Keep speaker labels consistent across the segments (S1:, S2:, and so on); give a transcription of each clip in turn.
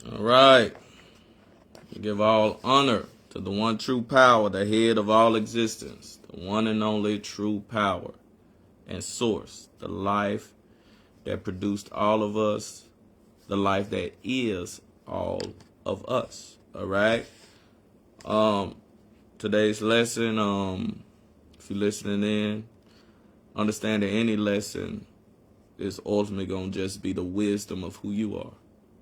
S1: All right. We give all honor to the one true power, the head of all existence, the one and only true power and source, the life that produced all of us, the life that is all of us. All right. Today's lesson, if you're listening in, understand that any lesson is ultimately going to just be the wisdom of who you are.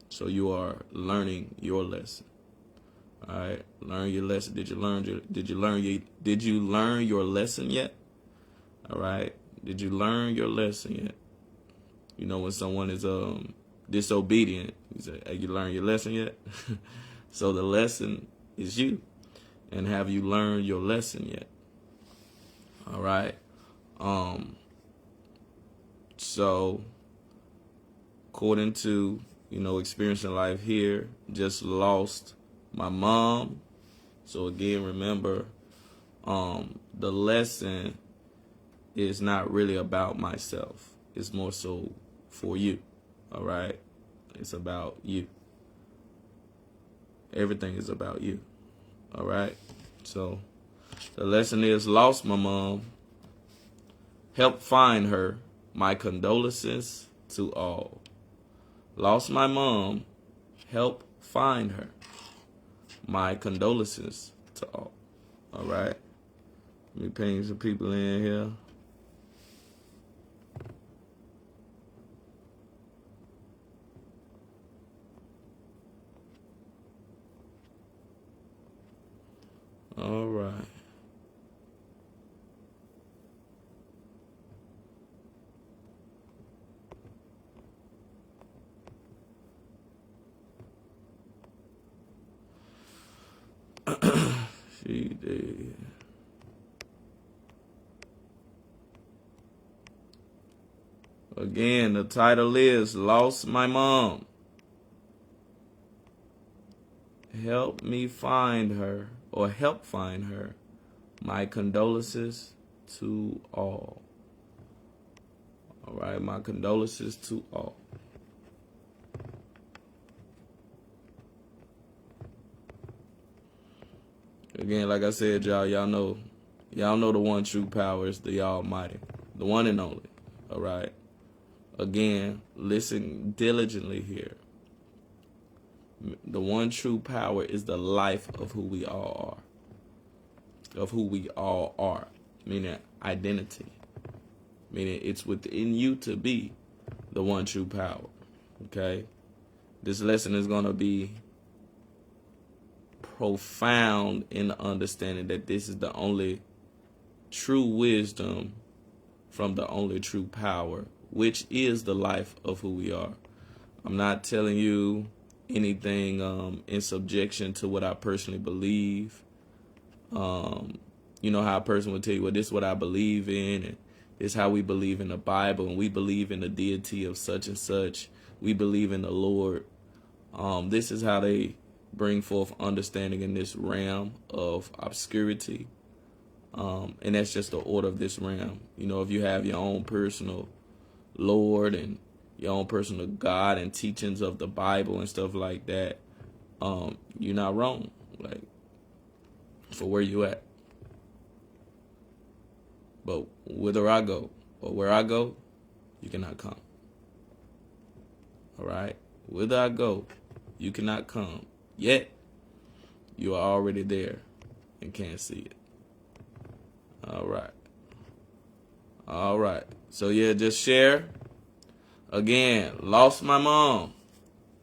S1: So you are learning your lesson. All right, learn your lesson. Did you learn your lesson yet? All right, did you learn your lesson yet? You know when someone is disobedient, you say, "Hey, you learned your lesson yet?" So the lesson is you, and have you learned your lesson yet? All right. So according to experiencing life here, just lost my mom. So again, remember, the lesson is not really about myself. It's more so for you. All right. It's about you. Everything is about you. All right. So the lesson is lost my mom. Help find her. My condolences to all. Lost my mom. Help find her. My condolences to all. All right. Let me ping some people in here. All right. She did. Again, the title is Lost My Mom. Help me find her, or help find her. My condolences to all. All right, my condolences to all. Again, like I said, y'all know the one true power is the Almighty, the one and only. All right. Again, listen diligently here. The one true power is the life of who we all are. Meaning identity. Meaning it's within you to be the one true power. Okay? This lesson is going to be profound in the understanding that this is the only true wisdom from the only true power, which is the life of who we are. I'm not telling you anything in subjection to what I personally believe. You know how a person would tell you, well, this is what I believe in, and this is how we believe in the Bible, and we believe in the deity of such and such. We believe in the Lord. This is how they bring forth understanding in this realm of obscurity. And that's just the order of this realm. If you have your own personal Lord and your own personal God and teachings of the Bible and stuff like that, you're not wrong. Like, for where you at. But whither I go, or where I go, you cannot come. All right? Whither I go, you cannot come. Yet, you are already there and can't see it. All right. All right. So, yeah, just share. Again, lost my mom.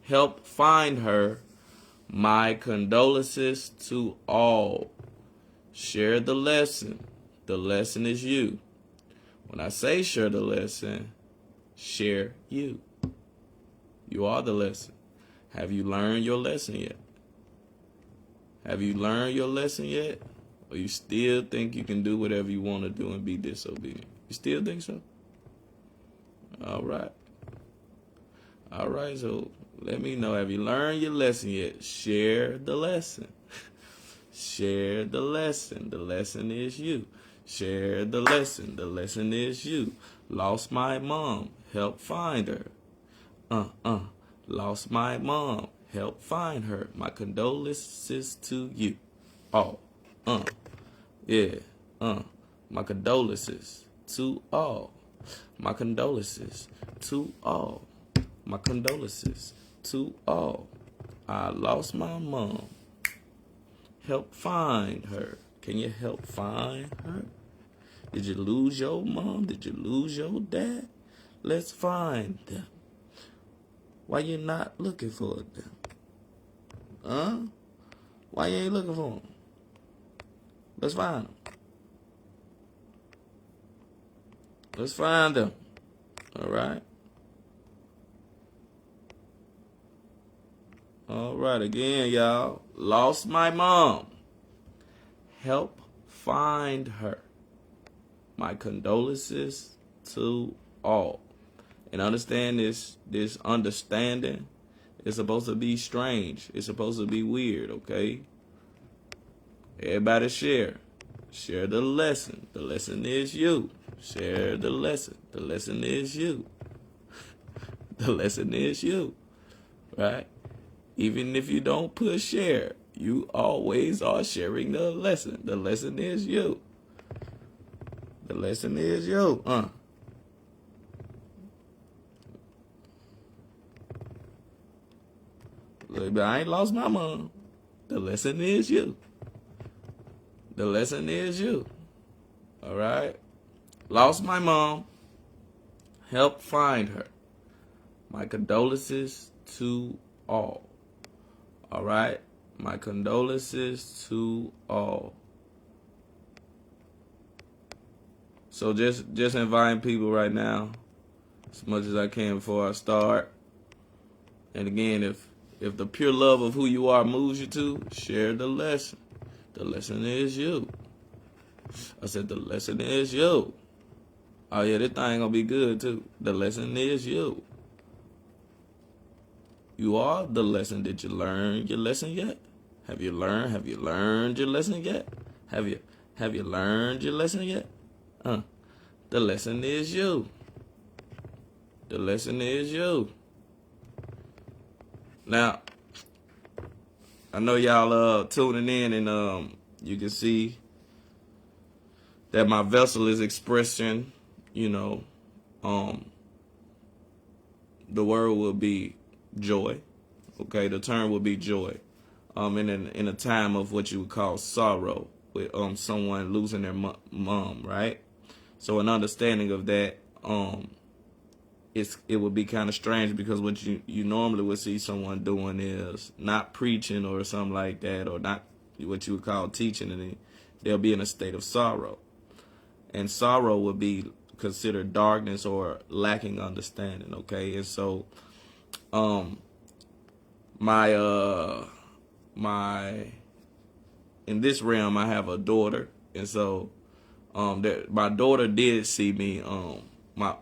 S1: Help find her. My condolences to all. Share the lesson. The lesson is you. When I say share the lesson, share you. You are the lesson. Have you learned your lesson yet? Have you learned your lesson yet? Or you still think you can do whatever you want to do and be disobedient? You still think so? All right. All right, so let me know. Have you learned your lesson yet? Share the lesson. Share the lesson. The lesson is you. Share the lesson. The lesson is you. Lost my mom. Help find her. Lost my mom. help find her. My condolences to you all. Yeah. My condolences to all. My condolences to all. My condolences to all. I lost my mom. Help find her. Can you help find her? Did you lose your mom? Did you lose your dad? Let's find them. Why you not looking for them? Huh? Why you ain't looking for them? Let's find them. Let's find them. All right. All right. Again, y'all. Lost my mom. Help find her. My condolences to all. And understand this understanding is supposed to be strange. It's supposed to be weird, okay? Everybody share. Share the lesson. The lesson is you. Share the lesson. The lesson is you. The lesson is you. Right? Even if you don't push share, you always are sharing the lesson. The lesson is you. The lesson is you. Look, I ain't lost my mom. The lesson is you. The lesson is you. All right? Lost my mom. Help find her. My condolences to all. All right? My condolences to all. So just inviting people right now as much as I can before I start. And again, if the pure love of who you are moves you to, share the lesson. The lesson is you. I said the lesson is you. Oh yeah, this thing gonna be good too. The lesson is you. You are the lesson. Did you learn your lesson yet? Have you learned your lesson yet? Have you learned your lesson yet? The lesson is you. The lesson is you. Now, I know y'all tuning in, and you can see that my vessel is expressing, the word will be joy. Okay, the term will be joy. In a time of what you would call sorrow, with someone losing their mom, right? So an understanding of that, it would be kind of strange, because what you normally would see someone doing is not preaching or something like that, or not what you would call teaching, and they'll be in a state of sorrow. And sorrow would be considered darkness or lacking understanding, okay? And so my in this realm, I have a daughter, and so my daughter did see me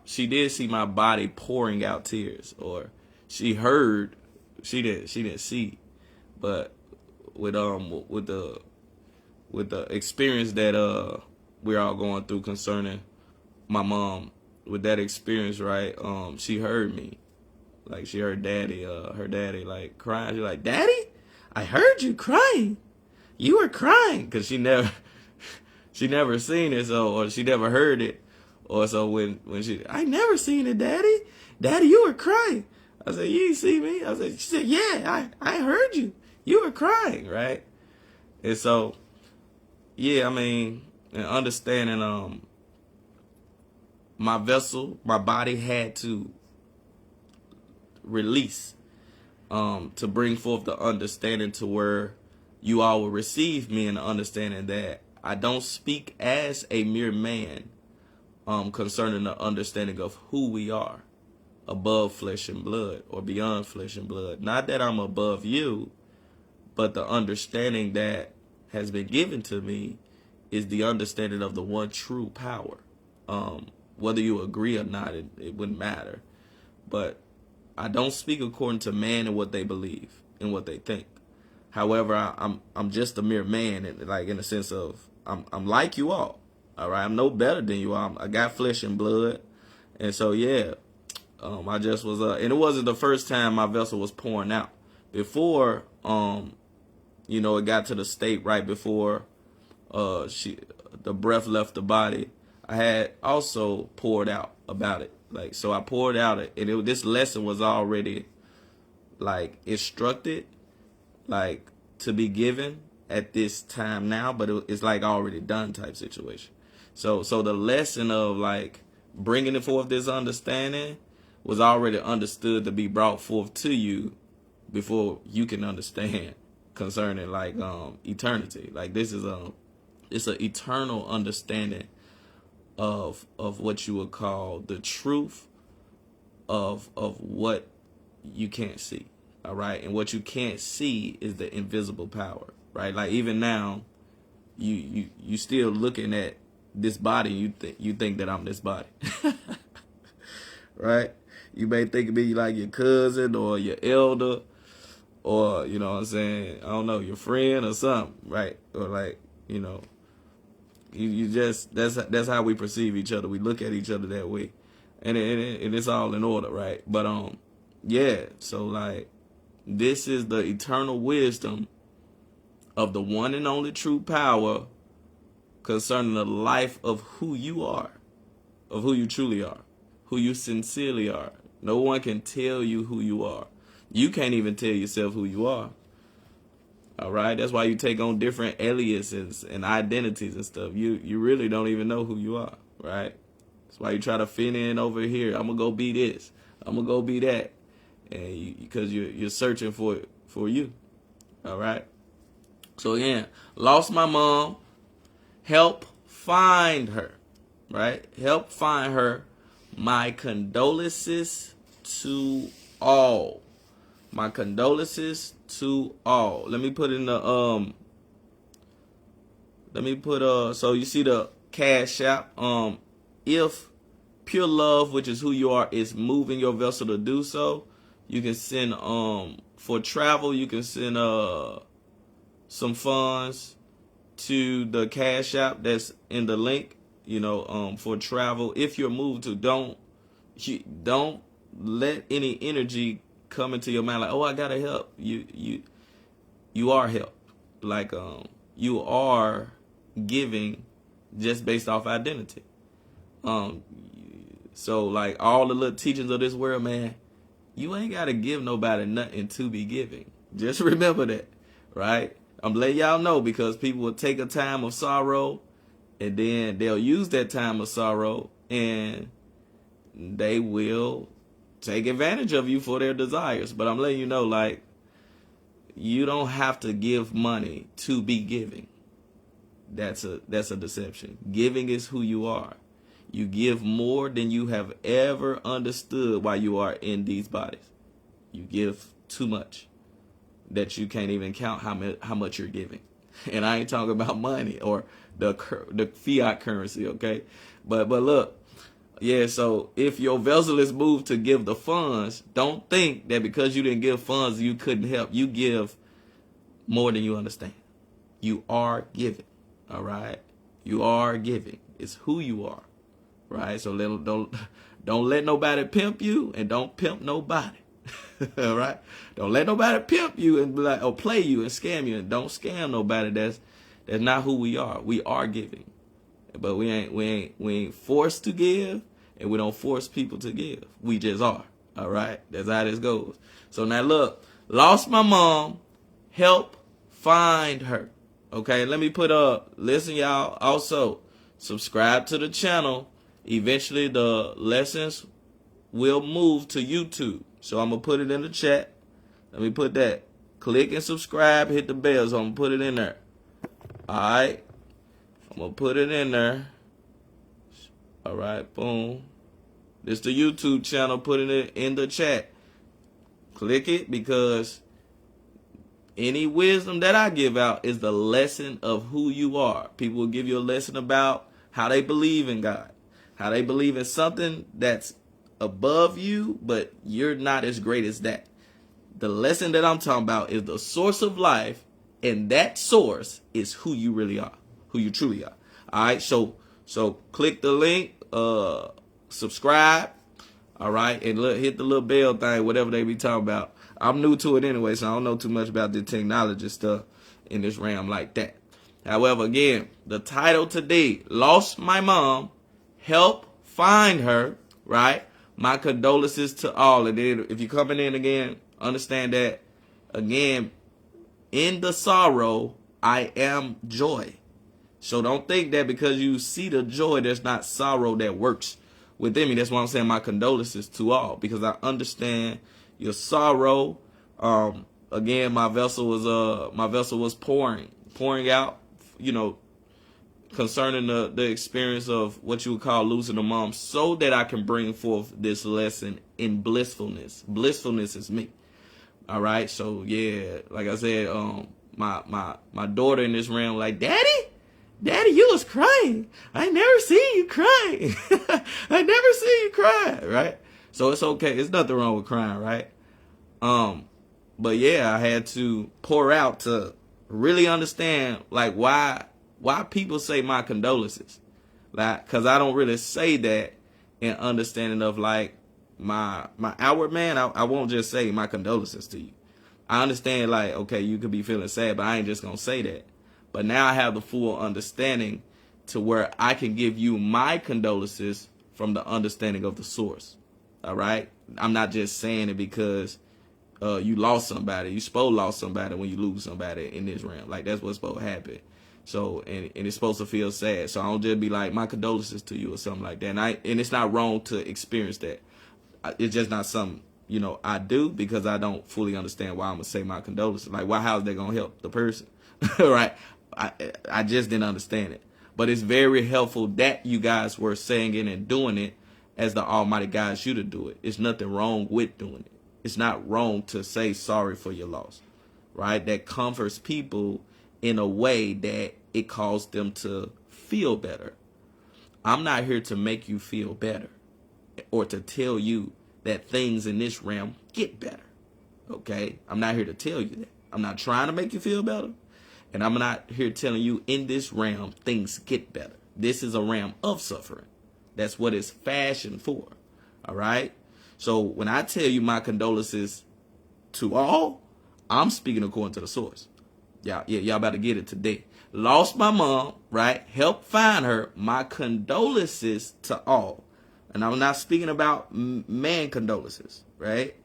S1: she did see my body pouring out tears, or she heard, she didn't see, but with the experience that we're all going through concerning my mom, with that experience, right? She heard me, like she heard her daddy like crying. She's like, "Daddy, I heard you crying. You were crying," because she never seen it, so, or she never heard it. Or so when I never seen it, Daddy. Daddy, you were crying. I said, "You didn't see me?" She said, "Yeah, I heard you. You were crying," right? And so, yeah, I mean, and understanding my vessel, my body had to release to bring forth the understanding to where you all will receive me, in the understanding that I don't speak as a mere man concerning the understanding of who we are above flesh and blood, or beyond flesh and blood. Not that I'm above you, but the understanding that has been given to me is the understanding of the one true power. Whether you agree or not, it wouldn't matter. But I don't speak according to man and what they believe and what they think. However, I'm just a mere man, and like in the sense of I'm like you all. All right, I'm no better than you all. I got flesh and blood, and so yeah, I just was and it wasn't the first time my vessel was pouring out. before, it got to the state right before the breath left the body, I had also poured out about it. Like, so I poured out it, and this lesson was already like instructed, like to be given at this time now, but it's like already done type situation. So the lesson of like bringing it forth, this understanding, was already understood to be brought forth to you before you can understand concerning like eternity. Like this is it's an eternal understanding of what you would call the truth of what you can't see. All right, and what you can't see is the invisible power, right? Like even now, you still looking at this body. You think that I'm this body, right? You may think of me like your cousin or your elder, or you know what I'm saying, I don't know, your friend or something, right? Or like you just that's how we perceive each other. We look at each other that way, and it's all in order, right? But yeah. So like, this is the eternal wisdom of the one and only true power concerning the life of who you are, of who you truly are, who you sincerely are. No one can tell you who you are. You can't even tell yourself who you are. All right, that's why you take on different aliases and identities and stuff. You really don't even know who you are, right? That's why you try to fit in over here. I'm gonna go be this. I'm gonna go be that, and because you're searching for you. All right. So again, lost my mom. Help find her, right? Help find her. My condolences to all. My condolences to all. Let me put in the so you see the Cash App. If pure love, which is who you are, is moving your vessel to do so, you can send for travel, you can send some funds to the Cash App that's in the link, for travel. If you're moved to, don't let any energy come into your mind like, oh, I gotta help. You are helped. Like you are giving just based off identity. So like all the little teachings of this world, man, you ain't gotta give nobody nothing to be giving. Just remember that, right? I'm letting y'all know, because people will take a time of sorrow, and then they'll use that time of sorrow, and they will take advantage of you for their desires. But I'm letting you know, like, you don't have to give money to be giving. That's a deception. Giving is who you are. You give more than you have ever understood while you are in these bodies. You give too much that you can't even count how much you're giving. And I ain't talking about money or the fiat currency, okay? But look, yeah, so if your vessel is moved to give the funds, don't think that because you didn't give funds you couldn't help. You give more than you understand. You are giving, all right? You are giving. It's who you are, right? So don't let nobody pimp you, and don't pimp nobody. All right, don't let nobody pimp you and be like, or play you and scam you, and don't scam nobody. That's not who we are. We are giving, but we ain't forced to give, and we don't force people to give. We just are. All right, that's how this goes. So now look, lost my mom. Help find her. Okay, let me put listen, y'all. Also, subscribe to the channel. Eventually, the lessons will move to YouTube. So I'm going to put it in the chat. Let me put that. Click and subscribe. Hit the bell. So I'm going to put it in there. All right. I'm going to put it in there. All right. Boom. This is the YouTube channel. Putting it in the chat. Click it, because any wisdom that I give out is the lesson of who you are. People will give you a lesson about how they believe in God. How they believe in something that's above you, but you're not as great as that. The lesson that I'm talking about is the source of life, and that source is who you really are, who you truly are. All right, so click the link, subscribe, all right, and hit the little bell thing, whatever they be talking about. I'm new to it anyway, so I don't know too much about the technology stuff in this realm like that. However, again, the title today, Lost My Mom, Help Find Her, right? My condolences to all. And then if you're coming in again, understand that, again, in the sorrow, I am joy. So don't think that because you see the joy, there's not sorrow that works within me. That's why I'm saying my condolences to all, because I understand your sorrow. Again, my vessel was pouring out, concerning the experience of what you would call losing a mom, so that I can bring forth this lesson in blissfulness. Blissfulness is me. All right. So yeah, like I said, my daughter in this realm, like, Daddy, you was crying. I never seen you cry. I never seen you cry, right? So it's okay. It's nothing wrong with crying, right? But yeah, I had to pour out to really understand, like, why people say my condolences. Like, cause I don't really say that in understanding of, like, my outward man. I won't just say my condolences to you. I understand, like, okay, you could be feeling sad, but I ain't just gonna say that. But now I have the full understanding to where I can give you my condolences from the understanding of the source. All right? I'm not just saying it because you lost somebody. You supposed to lost somebody when you lose somebody in this realm. Like, that's what's supposed to happen. So, and it's supposed to feel sad. So I don't just be like, my condolences to you or something like that. And it's not wrong to experience that. It's just not something, I do, because I don't fully understand why I'm going to say my condolences. Like, how's that going to help the person? Right? I just didn't understand it. But it's very helpful that you guys were saying it and doing it as the Almighty guides you to do it. It's nothing wrong with doing it. It's not wrong to say sorry for your loss, right? That comforts people in a way that it caused them to feel better. I'm not here to make you feel better or to tell you that things in this realm get better, okay? I'm not here to tell you that. I'm not trying to make you feel better. And I'm not here telling you in this realm things get better. This is a realm of suffering. That's what it's fashioned for. All right? So when I tell you my condolences to all, I'm speaking according to the source. Y'all about to get it today. Lost my mom, right? Help find her. My condolences to all. And I'm not speaking about man condolences, right?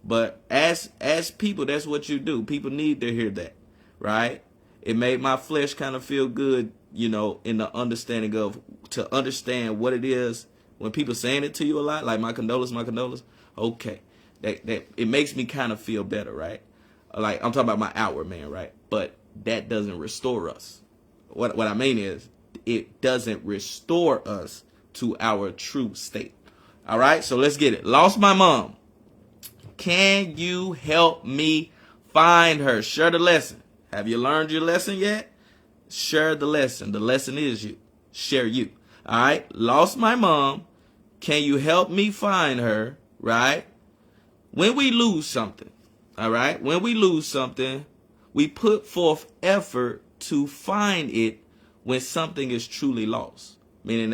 S1: But as people, that's what you do. People need to hear that, right? It made my flesh kind of feel good, in the understanding of, to understand what it is when people saying it to you a lot, like my condolences. Okay. That it makes me kind of feel better, right? Like, I'm talking about my outward man, right? But that doesn't restore us. What I mean is, it doesn't restore us to our true state. All right? So let's get it. Lost my mom. Can you help me find her? Share the lesson. Have you learned your lesson yet? Share the lesson. The lesson is you. Share you. All right? Lost my mom. Can you help me find her? Right? When we lose something, all right? When we lose something, we put forth effort to find it when something is truly lost. Meaning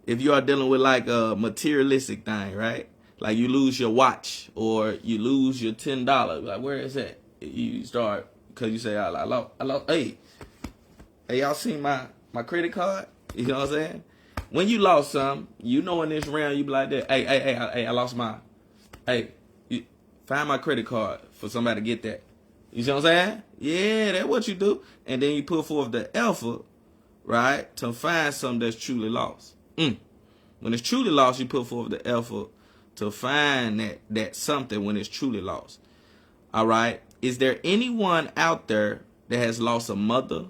S1: if you are dealing with like a materialistic thing, right? Like you lose your watch or you lose your $10. Like, where is that? You start, because you say, I lost. Hey, y'all seen my credit card? You know what I'm saying? When you lost some, in this round, you be like that. Hey, I lost mine. Hey, find my credit card for somebody to get that. You see what I'm saying? Yeah, that's what you do. And then you put forth the effort, right, to find something that's truly lost. When it's truly lost, you put forth the effort to find that something when it's truly lost. All right? Is there anyone out there that has lost a mother,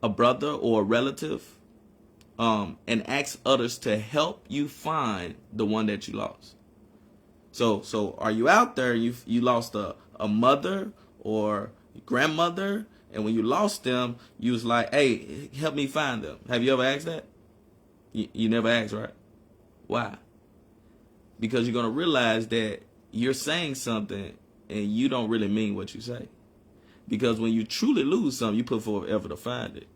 S1: a brother, or a relative, and ask others to help you find the one that you lost? So are you out there, you lost a mother or grandmother, and when you lost them, you was like, hey, help me find them. Have you ever asked that? You never asked, right? Why? Because you're going to realize that you're saying something and you don't really mean what you say. Because when you truly lose something, you put forth effort to find it.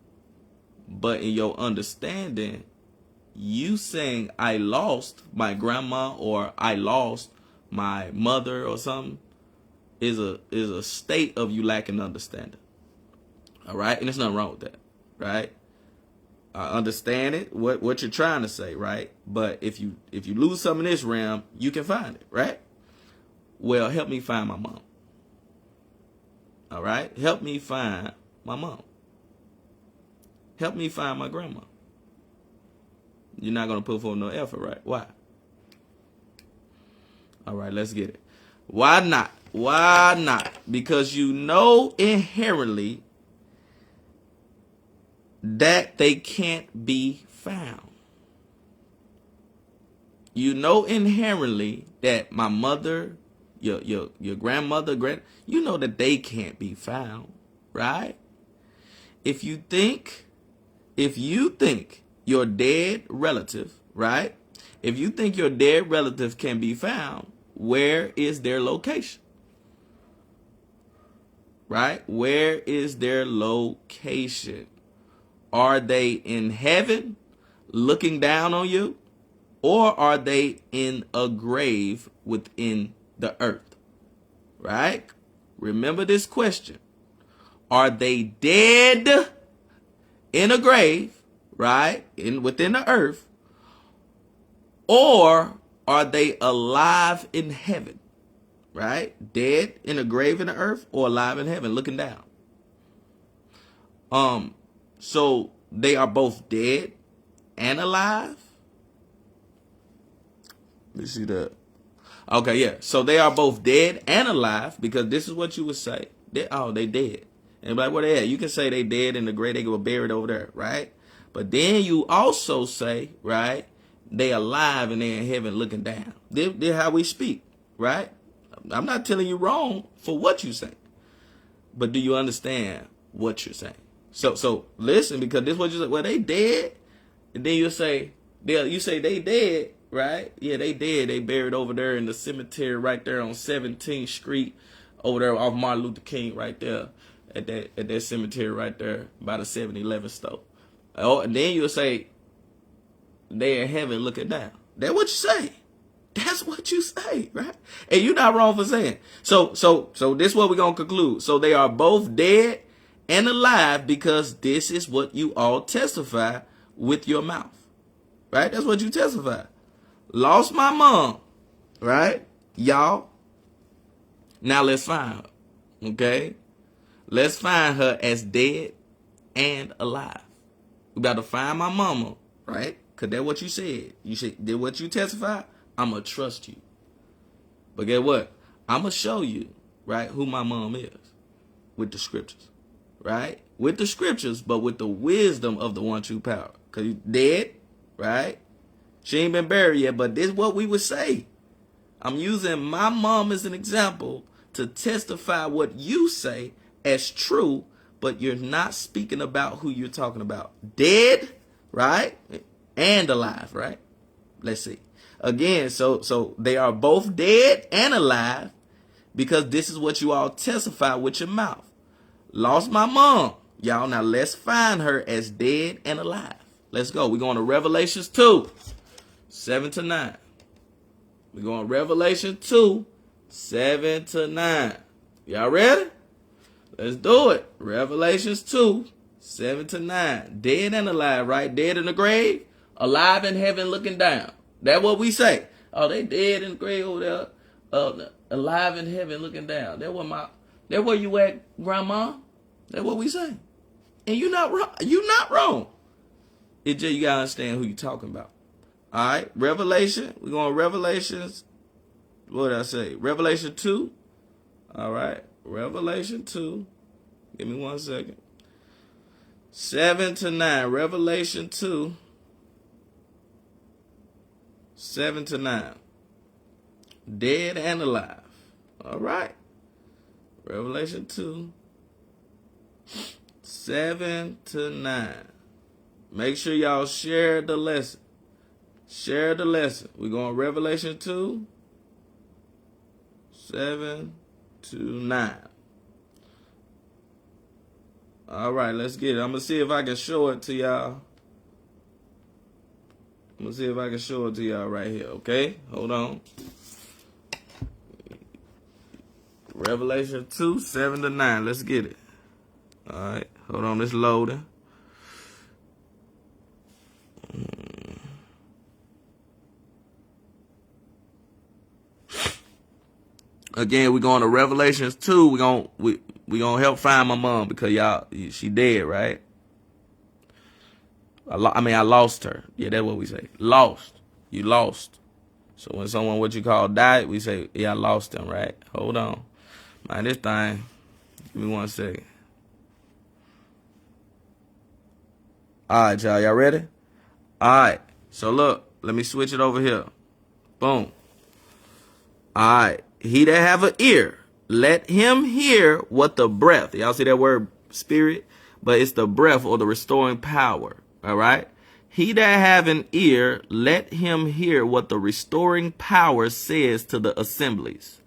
S1: But in your understanding, you saying I lost my grandma or I lost my mother or something is a state of you lacking understanding. All right? And there's nothing wrong with that, right? I understand it, what you're trying to say, right? But if you lose some in this realm, you can find it, right? Well, help me find my mom. All right? Help me find my mom. Help me find my grandma. You're not going to put forth no effort, right? Why? All right, let's get it. Why not? Why not? Because you know inherently that they can't be found. You know inherently that my mother, your grandmother, you know that they can't be found, right? If you think your dead relative, right? If you think your dead relative can be found, where is their location? Right? Where is their location? Are they in heaven looking down on you? Or are they in a grave within the earth? Right? Remember this question. Are they dead in a grave, right? Within the earth? Or are they alive in heaven? Right? Dead in a grave in the earth or alive in heaven looking down? So they are both dead and alive? Let me see that. Okay, yeah. So they are both dead and alive, because this is what you would say. They dead. And like, where they at? You can say they dead in the grave, they were buried over there, right? But then you also say, right, they alive and they in heaven looking down. They're how we speak, right? I'm not telling you wrong for what you say. But do you understand what you're saying? So listen, because this is what you say. Well, they dead. And then you say they dead, right? Yeah, they dead. They buried over there in the cemetery right there on 17th Street, over there off Martin Luther King, right there at that cemetery right there by the 7-Eleven store. Oh, and then you'll say they in heaven looking down. That's what you say. That's what you say, right? And you're not wrong for saying. So this is what we're gonna conclude. So they are both dead and alive, because this is what you all testify with your mouth, right? That's what you testify. Lost my mom, right? Y'all. Now let's find her, okay? Let's find her as dead and alive. We got to find my mama, right? Because that's what you said. You did what you testify. I'm going to trust you. But guess what? I'm going to show you, right, who my mom is with the scriptures, right? With the scriptures, but with the wisdom of the one true power. Because you dead, right? She ain't been buried yet, but this is what we would say. I'm using my mom as an example to testify what you say as true, but you're not speaking about who you're talking about. Dead, right? And alive, right? Let's see. Again, so they are both dead and alive, because this is what you all testify with your mouth. Lost my mom. Y'all, now let's find her as dead and alive. Let's go. We're going to Revelations 2, 7-9. We're going to Revelation 2, 7-9. Y'all ready? Let's do it. Revelations 2, 7-9. Dead and alive, right? Dead in the grave, alive in heaven looking down. That's what we say. Oh, they dead in the grave over there, alive in heaven looking down. That's where you at, Grandma. That's what we say. And you're not wrong. You're not wrong. It's just you gotta understand who you're talking about. All right, Revelation. We're going to Revelations. What did I say? Revelation 2. All right, Revelation 2. Give me 1 second. 7-9. Revelation 2. 7-9. Dead and alive. All right. Revelation 2. 7-9. Make sure y'all share the lesson. Share the lesson. We're going Revelation 2, 7-9. All right, let's get it. I'm going to see if I can show it to y'all. I'm going to see if I can show it to y'all right here, okay? Hold on. Revelation 2, 7 to 9. Let's get it. All right. Hold on. It's loading. Again, we're going to Revelations 2. We gonna help find my mom because she dead, right? I lost her. Yeah, that's what we say. Lost. You lost. So when someone what you call died, we say, yeah, I lost them, right? Hold on. Mind this thing. Give me 1 second. All right, y'all. Y'all ready? All right. So look, let me switch it over here. Boom. All right. He that have an ear, let him hear what the breath. Y'all see that word spirit? But it's the breath or the restoring power. All right. He that have an ear, let him hear what the restoring power says to the assemblies.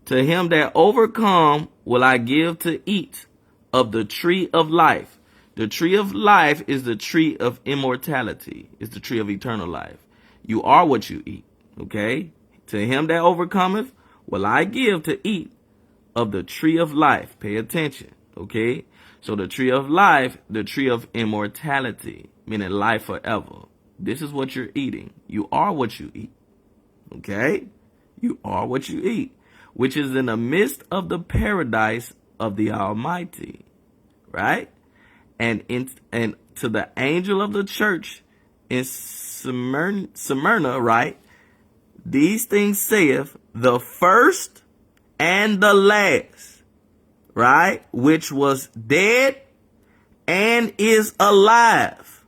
S1: To him that overcome will I give to eat of the tree of life. The tree of life is the tree of immortality. It's the tree of eternal life. You are what you eat. Okay. To him that overcometh will I give to eat of the tree of life. Pay attention. Okay. So the tree of life, the tree of immortality, meaning life forever. This is what you're eating. You are what you eat. Okay. You are what you eat, which is in the midst of the paradise of the Almighty. Right. And to the angel of the church in Smyrna, right? These things saith the first and the last, right? Which was dead and is alive.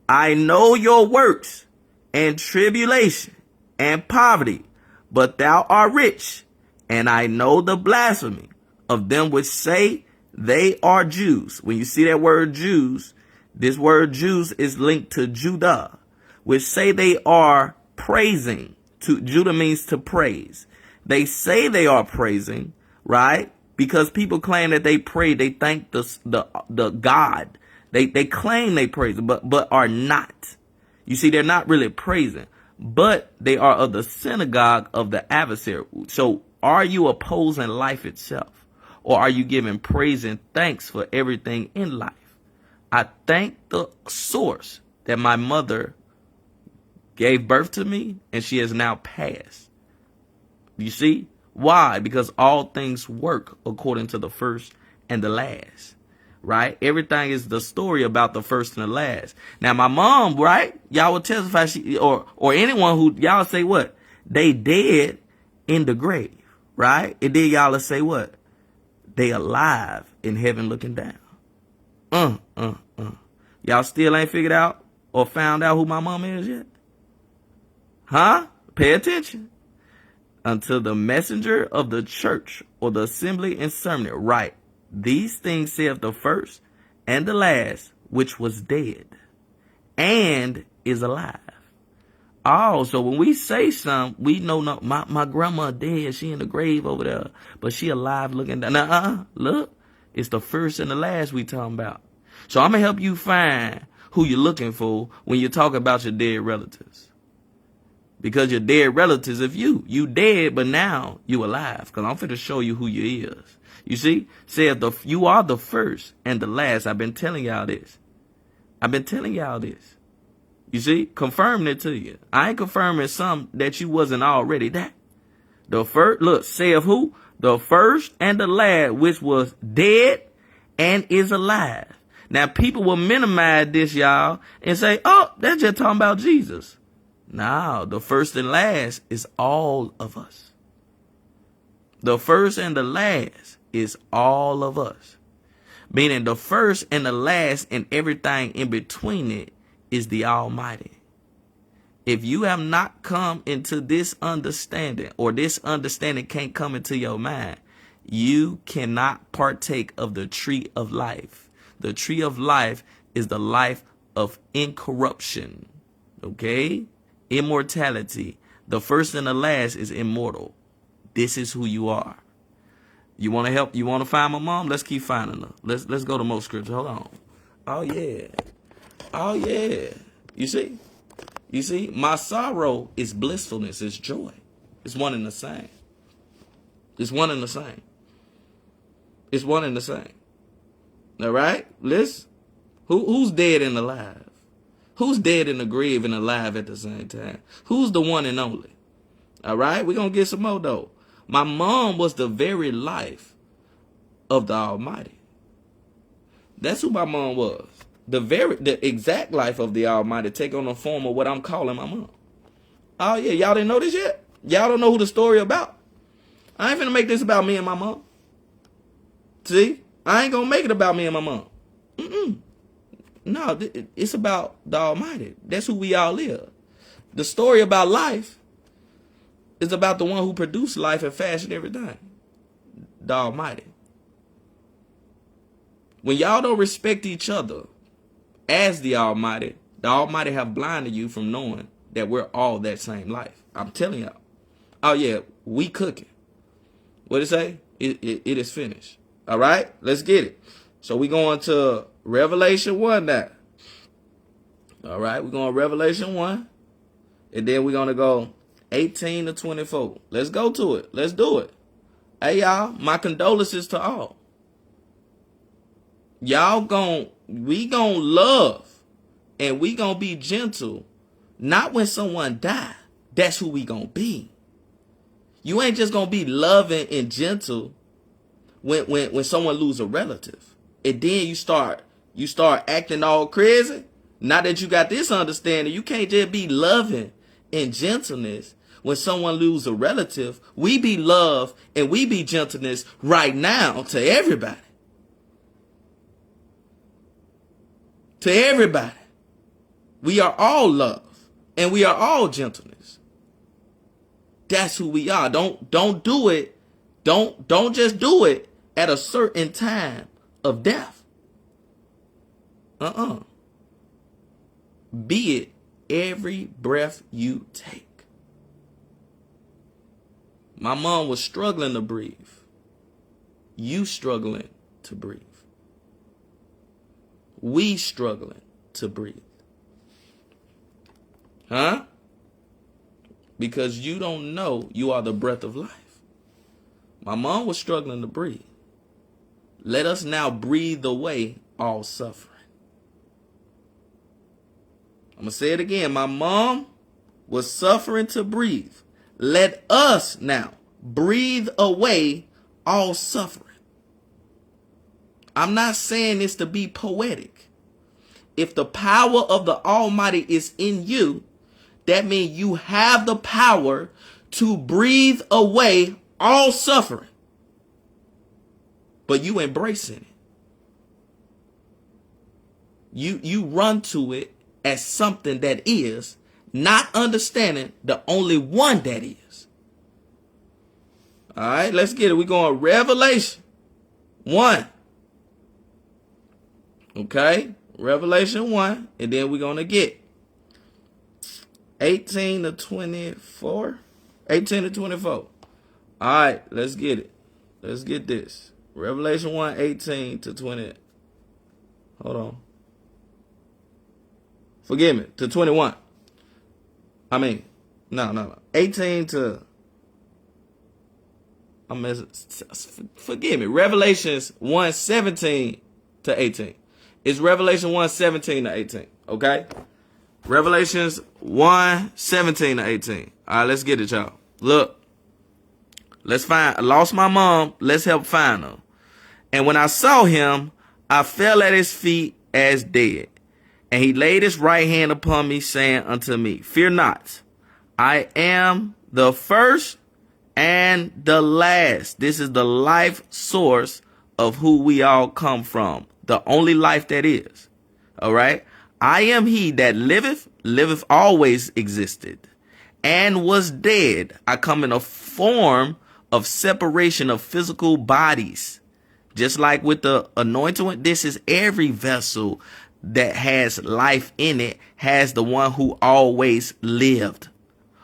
S1: I know your works and tribulation and poverty, but thou art rich. And I know the blasphemy of them which say they are Jews. When you see that word Jews, this word Jews is linked to Judah, which say they are praising. Judah means to praise. They say they are praising, right? Because people claim that they pray, they thank the God. They claim they praise, but are not. You see, they're not really praising, but they are of the synagogue of the adversary. So are you opposing life itself, or are you giving praise and thanks for everything in life? I thank the source that my mother gave birth to me, and she has now passed. You see? Why? Because all things work according to the first and the last. Right? Everything is the story about the first and the last. Now, my mom, right? Y'all will testify, or anyone who, y'all say what? They dead in the grave. Right? And then y'all will say what? They alive in heaven looking down. Y'all still ain't figured out or found out who my mom is yet? Huh? Pay attention. Until the messenger of the church or the assembly in Smyrna, right? These things saith the first and the last, which was dead and is alive. Oh, so when we say something, we know no, my grandma dead. She in the grave over there, but she alive looking down. Now, look, it's the first and the last we talking about. So I'm going to help you find who you're looking for when you talk about your dead relatives. Because your dead relatives, if you dead, but now you alive. Because I'm finna show you who you is. You see? Said you are the first and the last. I've been telling y'all this. You see? Confirming it to you. I ain't confirming something that you wasn't already that. The first, look, say of who? The first and the last, which was dead and is alive. Now, people will minimize this, y'all, and say, oh, that's just talking about Jesus. No, the first and last is all of us. The first and the last is all of us. Meaning the first and the last and everything in between it is the Almighty. If you have not come into this understanding, or this understanding can't come into your mind, you cannot partake of the tree of life. The tree of life is the life of incorruption. Okay? Immortality. The first and the last is immortal. This is who you are. You want to help? You want to find my mom? Let's keep finding her. Let's go to more scripture. Hold on. Oh yeah. You see, my sorrow is blissfulness, it's joy. It's one and the same. It's one and the same. All right? Listen. Who's dead and alive? Who's dead in the grave and alive at the same time? Who's the one and only? All right? We're going to get some more, though. My mom was the very life of the Almighty. That's who my mom was. The exact life of the Almighty take on the form of what I'm calling my mom. Oh, yeah. Y'all didn't know this yet? Y'all don't know who the story about? I ain't finna make this about me and my mom. See? I ain't gonna make it about me and my mom. No, it's about the Almighty. That's who we all live. The story about life is about the one who produced life and fashioned everything. The Almighty. When y'all don't respect each other as the Almighty have blinded you from knowing that we're all that same life. I'm telling y'all. Oh, yeah, we cooking. What it say? It is finished. All right, let's get it. So we going to Revelation 1 now. All right, we're going to Revelation 1. And then we're going to go 18 to 24. Let's go to it. Let's do it. Hey, y'all, my condolences to all. We gonna love and we gonna be gentle. Not when someone die. That's who we gonna be. You ain't just gonna be loving and gentle when someone lose a relative. And then you start acting all crazy. Now that you got this understanding, you can't just be loving and gentleness when someone lose a relative. We be love and we be gentleness right now to everybody. To everybody. We are all love and we are all gentleness. That's who we are. Don't do it. Don't just do it at a certain time of death. Be it every breath you take. My mom was struggling to breathe. You struggling to breathe. We struggling to breathe. Huh? Because you don't know you are the breath of life. My mom was struggling to breathe. Let us now breathe away all suffering. I'm going to say it again. My mom was suffering to breathe. Let us now breathe away all suffering. I'm not saying this to be poetic. If the power of the Almighty is in you, that means you have the power to breathe away all suffering. But you embracing it. You run to it as something that is, not understanding the only one that is. All right, let's get it. We're going Revelation 1. Okay, Revelation 1, and then we're going to get 18 to 24. 18 to 24. All right, let's get it. Let's get this. Revelation 1, 18 to 20. Hold on. Forgive me, to 21. I mean, no. 18 to... Forgive me. Revelations 1, 17 to 18. It's Revelation 1, 17 to 18. Okay? Revelations 1, 17 to 18. All right, let's get it, y'all. Look. Let's find... I lost my mom. Let's help find her. And when I saw him, I fell at his feet as dead. And he laid his right hand upon me, saying unto me, Fear not. I am the first and the last. This is the life source of who we all come from. The only life that is. All right. I am he that liveth always existed, and was dead. I come in a form of separation of physical bodies. Just like with the anointed one, this is every vessel that has life in it, has the one who always lived,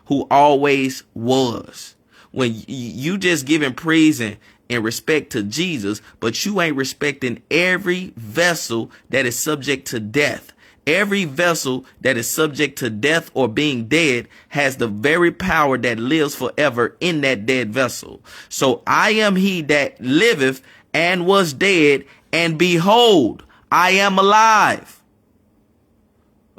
S1: who always was. When you just giving praise and respect to Jesus, but you ain't respecting every vessel that is subject to death. Every vessel that is subject to death or being dead has the very power that lives forever in that dead vessel. So I am he that liveth and was dead, and behold, I am alive.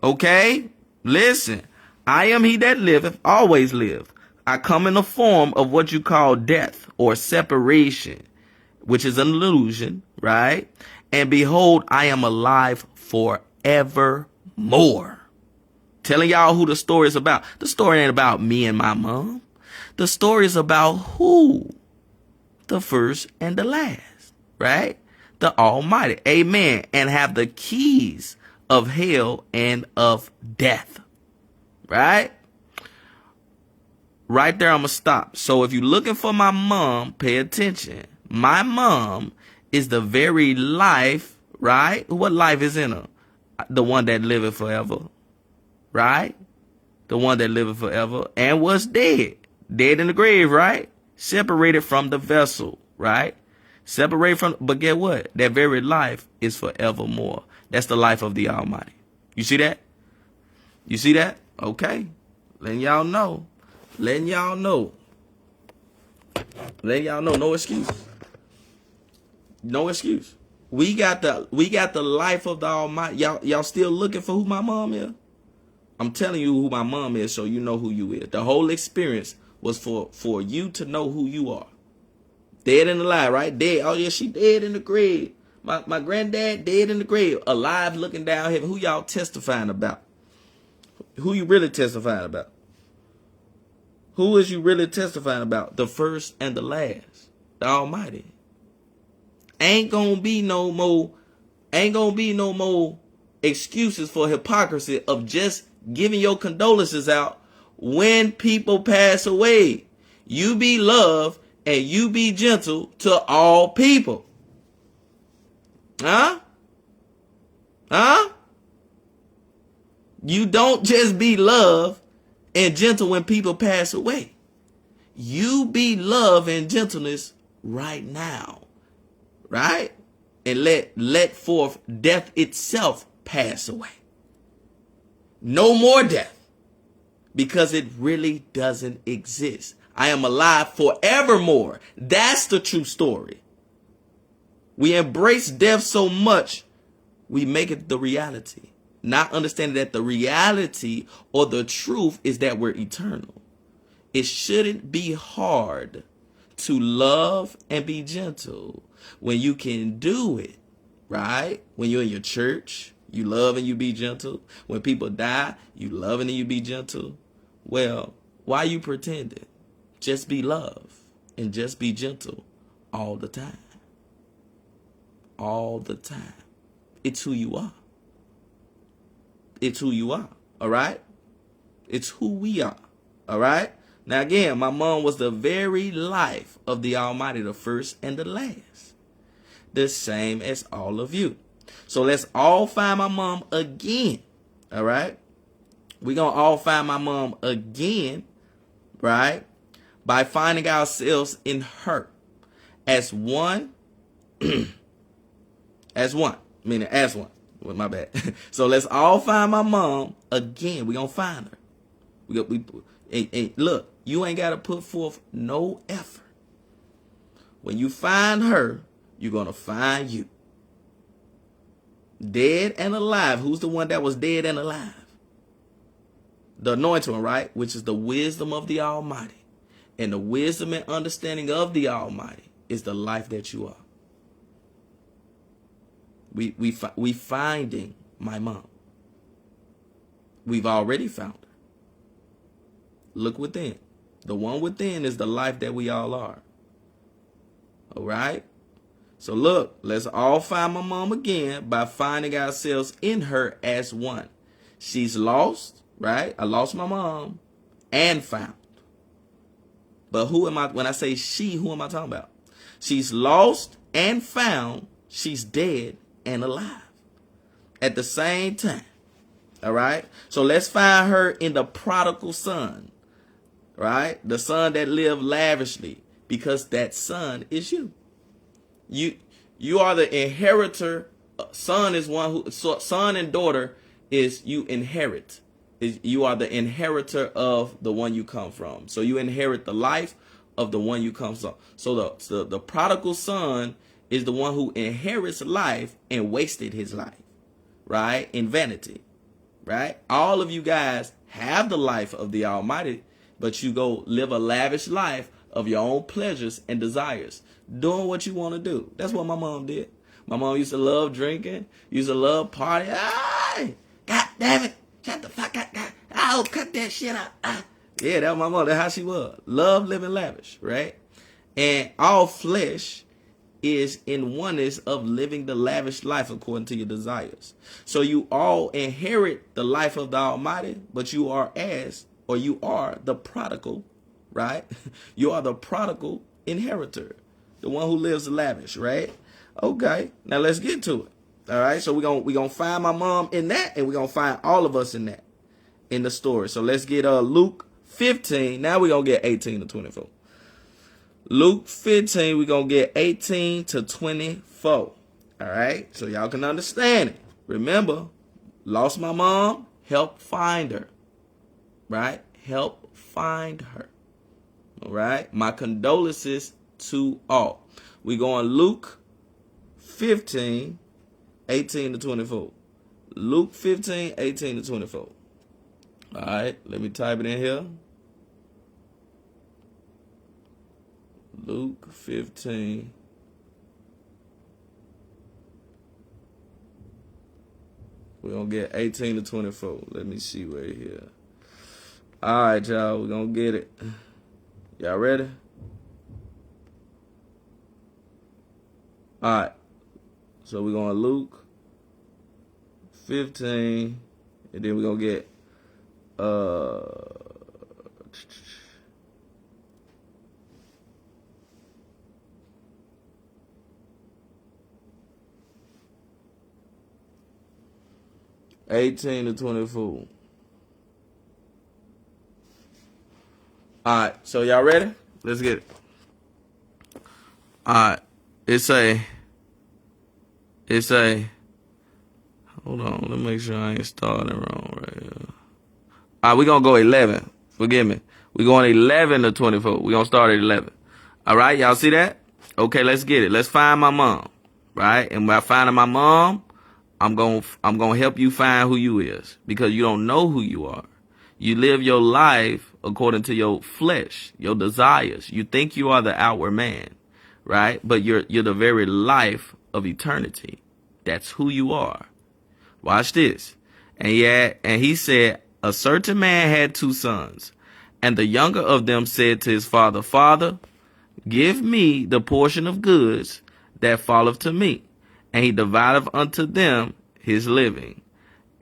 S1: Okay? Listen. I am he that liveth, always lived. I come in the form of what you call death or separation, which is an illusion, right? And behold, I am alive forevermore. Telling y'all who the story is about. The story ain't about me and my mom. The story is about who? The first and the last, right? The Almighty. Amen. And have the keys of hell and of death. Right? Right there, I'm going to stop. So if you're looking for my mom, pay attention. My mom is the very life, right? What life is in her? The one that liveth forever, right? The one that liveth forever and was dead. Dead in the grave, right? Separated from the vessel, right? Separated from, but get what? That very life is forevermore. That's the life of the Almighty. You see that? You see that? Okay. Letting y'all know. Letting y'all know. Letting y'all know. No excuse. No excuse. We got the life of the Almighty. Y'all still looking for who my mom is? I'm telling you who my mom is so you know who you is. The whole experience was for you to know who you are. Dead and alive, right? Dead. Oh yeah, she dead in the grave. My granddad dead in the grave. Alive looking down heaven. Who y'all testifying about? Who you really testifying about? Who is you really testifying about? The first and the last. The Almighty. Ain't gonna be no more excuses for hypocrisy of just giving your condolences out when people pass away. You be love and you be gentle to all people. Huh? You don't just be love and gentle when people pass away. You be love and gentleness right now. Right? And let forth death itself pass away. No more death. Because it really doesn't exist. I am alive forevermore. That's the true story. We embrace death so much, we make it the reality. Not understanding that the reality or the truth is that we're eternal. It shouldn't be hard to love and be gentle when you can do it, right? When you're in your church, you love and you be gentle. When people die, you love and you be gentle. Well, why you pretending? Just be love and just be gentle all the time. All the time. It's who you are. It's who you are. All right? It's who we are. All right? Now again, my mom was the very life of the Almighty, the first and the last. The same as all of you. So let's all find my mom again. All right? We're going to all find my mom again, right? By finding ourselves in her as one. As one. Meaning as one. Well, my bad. So let's all find my mom again. We're going to find her. Look, you ain't got to put forth no effort. When you find her, you're going to find you. Dead and alive. Who's the one that was dead and alive? The anointed one, right? Which is the wisdom of the Almighty. And the wisdom and understanding of the Almighty is the life that you are. We finding my mom. We've already found her. Look within. The one within is the life that we all are. All right? So look, let's all find my mom again by finding ourselves in her as one. She's lost, right? I lost my mom and found. But who am I? When I say she, who am I talking about? She's lost and found. She's dead and alive at the same time. All right. So let's find her in the prodigal son. Right. The son that lived lavishly, because that son is you. You are the inheritor. Son is one who, son and daughter is you inherit. You are the inheritor of the one you come from. So you inherit the life of the one you come from. So the prodigal son is the one who inherits life and wasted his life, right? In vanity, right? All of you guys have the life of the Almighty, but you go live a lavish life of your own pleasures and desires, doing what you want to do. That's what my mom did. My mom used to love drinking, used to love partying. Ay, God damn it. Shut the fuck up. I'll cut that shit out. Yeah, that was my mom. That's how she was. Love living lavish, right? And all flesh is in oneness of living the lavish life according to your desires. So you all inherit the life of the Almighty, but you are the prodigal, right? You are the prodigal inheritor, the one who lives lavish, right? Okay, now let's get to it. All right, so we're gonna find my mom in that, and we're gonna find all of us in that, in the story. So let's get Luke 15. Now we're gonna get 18 to 24. Luke 15, we're going to get 18 to 24. All right? So y'all can understand it. Remember, lost my mom, help find her. Right? Help find her. All right? My condolences to all. We go on Luke 15, 18 to 24. Luke 15, 18 to 24. All right? Let me type it in here. Luke 15. We're going to get 18 to 24. Let me see right here. All right, y'all. We're going to get it. Y'all ready? All right. So we're going to Luke 15. And then we're going to get 18 to 24. All right, so y'all ready? Let's get it. All right, it's a. Hold on, let me make sure I ain't starting wrong right here. All right, we're gonna go 11. Forgive me. We're going 11 to 24. We're gonna start at 11. All right, y'all see that? Okay, let's get it. Let's find my mom, right? And by finding my mom, I'm gonna help you find who you is, because you don't know who you are. You live your life according to your flesh, your desires. You think you are the outward man, right? But you're the very life of eternity. That's who you are. Watch this. And he said, a certain man had 2 sons, and the younger of them said to his father, Father, give me the portion of goods that falleth to me. And he divideth unto them his living.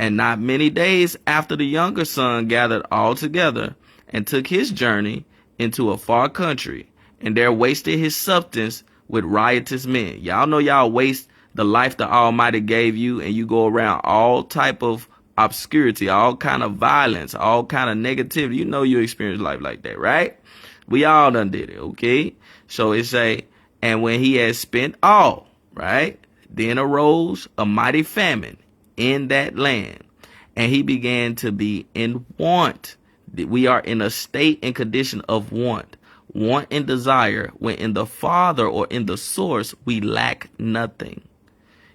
S1: And not many days after, the younger son gathered all together and took his journey into a far country, and there wasted his substance with riotous men. Y'all know y'all waste the life the Almighty gave you, and you go around all type of obscurity, all kind of violence, all kind of negativity. You know you experience life like that, right? We all done did it, okay? So it say, and when he had spent all, right, then arose a mighty famine in that land, and he began to be in want. We are in a state and condition of want. Want and desire, when in the Father or in the source, we lack nothing.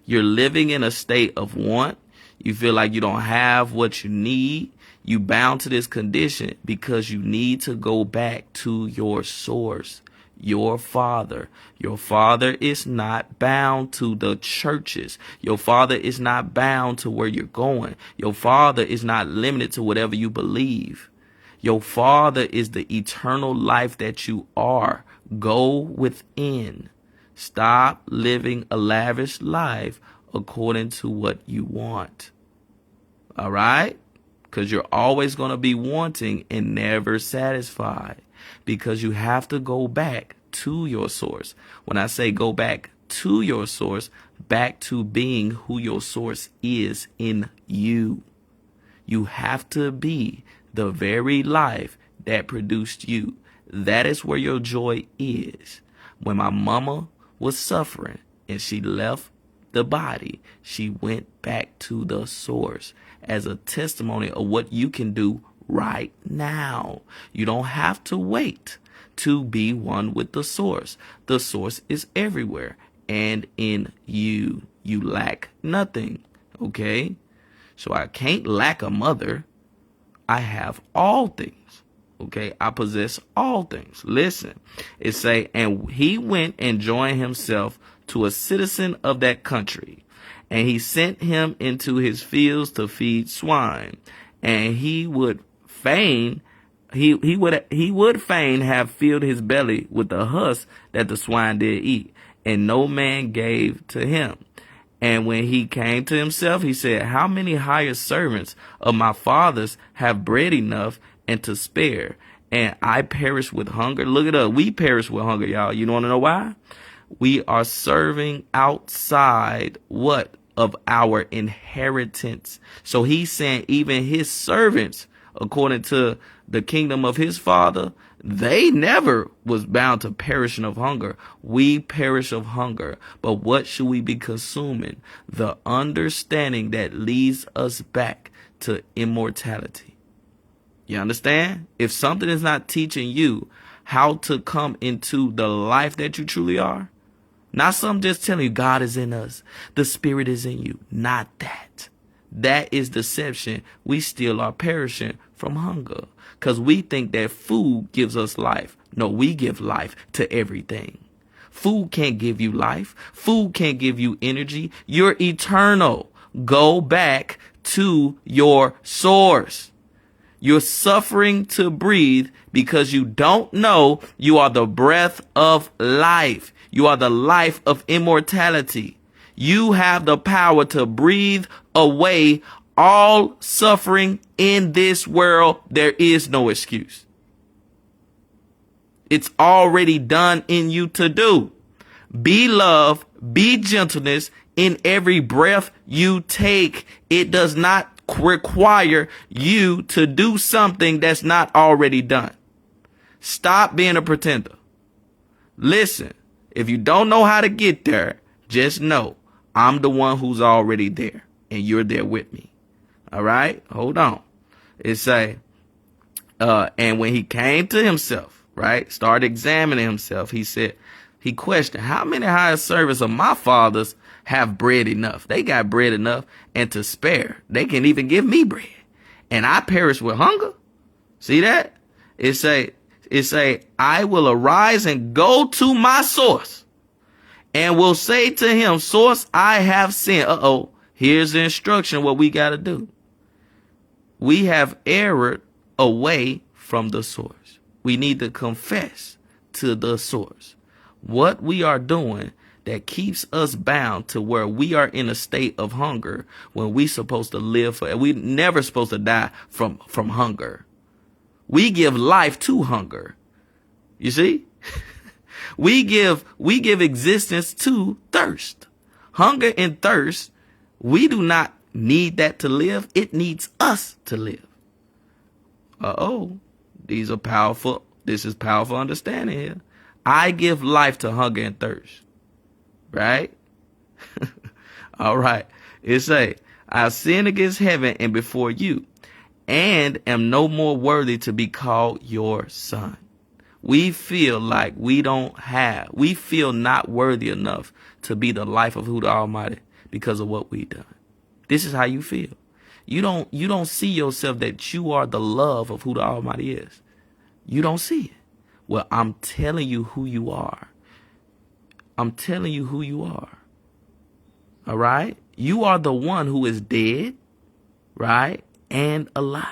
S1: You're living in a state of want. You feel like you don't have what you need. You bound to this condition because you need to go back to your source, your Father. Your Father is not bound to the churches. Your Father is not bound to where you're going. Your Father is not limited to whatever you believe. Your Father is the eternal life that you are. Go within. Stop living a lavish life according to what you want. All right? Because you're always going to be wanting and never satisfied, because you have to go back to your source. When I say go back to your source, back to being who your source is in you. You have to be the very life that produced you. That is where your joy is. When my mama was suffering and she left the body, she went back to the source as a testimony of what you can do right now. You don't have to wait to be one with the source. The source is everywhere, and in you. You lack nothing. Okay? So I can't lack a mother. I have all things. Okay? I possess all things. Listen. It say, and he went and joined himself to a citizen of that country. And he sent him into his fields to feed swine. And he would fain have filled his belly with the husk that the swine did eat, and no man gave to him. And when he came to himself, he said, how many hired servants of my father's have bread enough and to spare, and I perish with hunger? Look it up. We perish with hunger, y'all. You want to know why? We are serving outside what? Of our inheritance. So he's saying even his servants, according to the kingdom of his father, they never was bound to perishing of hunger. We perish of hunger. But what should we be consuming? The understanding that leads us back to immortality. You understand? If something is not teaching you how to come into the life that you truly are, not some just telling you God is in us, the Spirit is in you. Not that. That is deception. We still are perishing from hunger because we think that food gives us life. No, we give life to everything. Food can't give you life. Food can't give you energy. You're eternal. Go back to your source. You're suffering to breathe because you don't know you are the breath of life. You are the life of immortality. You have the power to breathe away all suffering in this world. There is no excuse. It's already done in you to do. Be love, be gentleness in every breath you take. It does not require you to do something that's not already done. Stop being a pretender. Listen, if you don't know how to get there, just know I'm the one who's already there and you're there with me. All right, hold on. It say, and when he came to himself, right, started examining himself, he said, he questioned, how many hired servants of my father's have bread enough? They got bread enough and to spare. They can even give me bread. And I perish with hunger. See that? It say, I will arise and go to my source and will say to him, source, I have sinned. Here's the instruction, what we got to do. We have erred away from the source. We need to confess to the source what we are doing that keeps us bound to where we are in a state of hunger when we supposed to live for. We never supposed to die from hunger. We give life to hunger. You see? we give existence to thirst. Hunger and thirst, we do not need that to live. It needs us to live. These are powerful. This is powerful understanding here. I give life to hunger and thirst. Right? All right. It say, I sin against heaven and before you, and am no more worthy to be called your son. We feel like we feel not worthy enough to be the life of who the Almighty because of what we done. This is how you feel. You don't see yourself that you are the love of who the Almighty is. You don't see it. Well, I'm telling you who you are. I'm telling you who you are. All right? You are the one who is dead, right? And alive.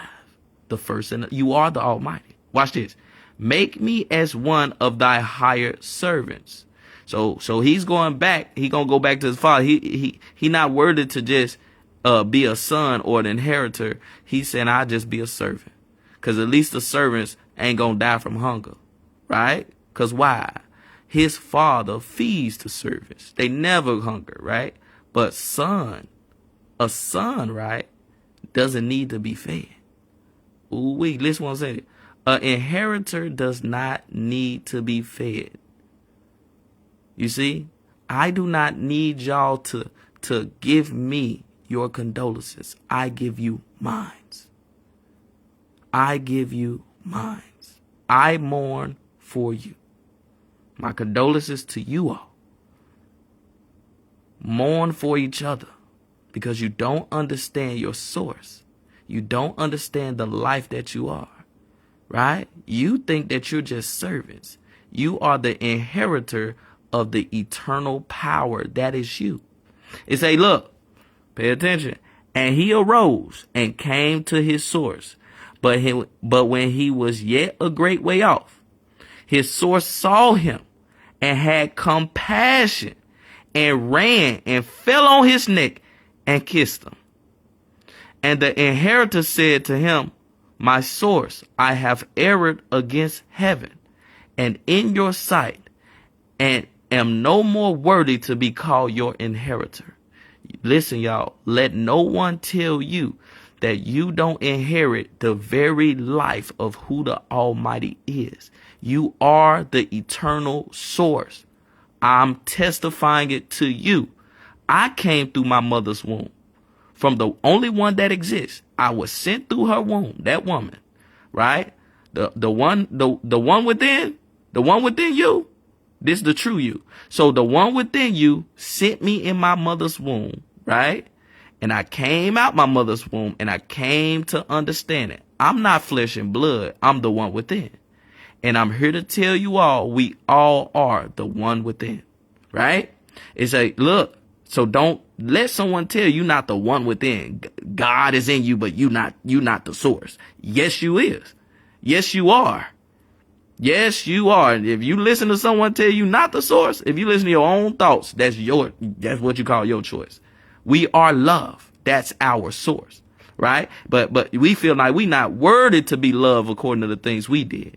S1: The first and you are the Almighty. Watch this. Make me as one of thy hired servants. So he's going back. He gonna go back to his father. He not worthy to just be a son or an inheritor. He's saying I'll just be a servant. Because at least the servants ain't gonna die from hunger. Right? Because why? His father feeds the servants. They never hunger, right? But a son, right, doesn't need to be fed. Listen what I'm saying. An inheritor does not need to be fed. You see, I do not need y'all to give me your condolences. I give you mine. I give you mine. I mourn for you. My condolences to you all. Mourn for each other because you don't understand your source. You don't understand the life that you are, right? You think that you're just servants. You are the inheritor of the eternal power that is you. It say, look, pay attention. And he arose and came to his source. But when he was yet a great way off, his source saw him and had compassion and ran and fell on his neck and kissed him. And the inheritor said to him, my source, I have erred against heaven and in your sight, and am no more worthy to be called your inheritor. Listen, y'all, let no one tell you that you don't inherit the very life of who the Almighty is. You are the eternal source. I'm testifying it to you. I came through my mother's womb from the only one that exists. I was sent through her womb, that woman, right? The one within you. This is the true you. So the one within you sent me in my mother's womb, right? And I came out my mother's womb and I came to understand it. I'm not flesh and blood. I'm the one within. And I'm here to tell you all, we all are the one within, right? It's like, look, so don't let someone tell you not the one within. God is in you, but you not the source. Yes, you is. Yes, you are. Yes, you are. If you listen to someone tell you not the source, if you listen to your own thoughts, that's what you call your choice. We are love. That's our source, right? But we feel like we not worthy to be loved according to the things we did,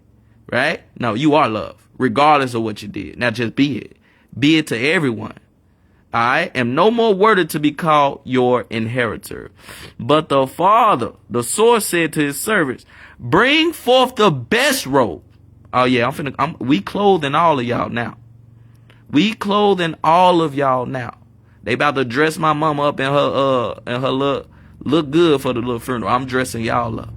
S1: right? No, you are love, regardless of what you did. Now just be it. Be it to everyone. I am no more worthy to be called your inheritor. But the Father, the source, said to his servants, bring forth the best robe. Oh yeah, we clothing all of y'all now. We clothing all of y'all now. They about to dress my mama up in her look good for the little funeral. I'm dressing y'all up.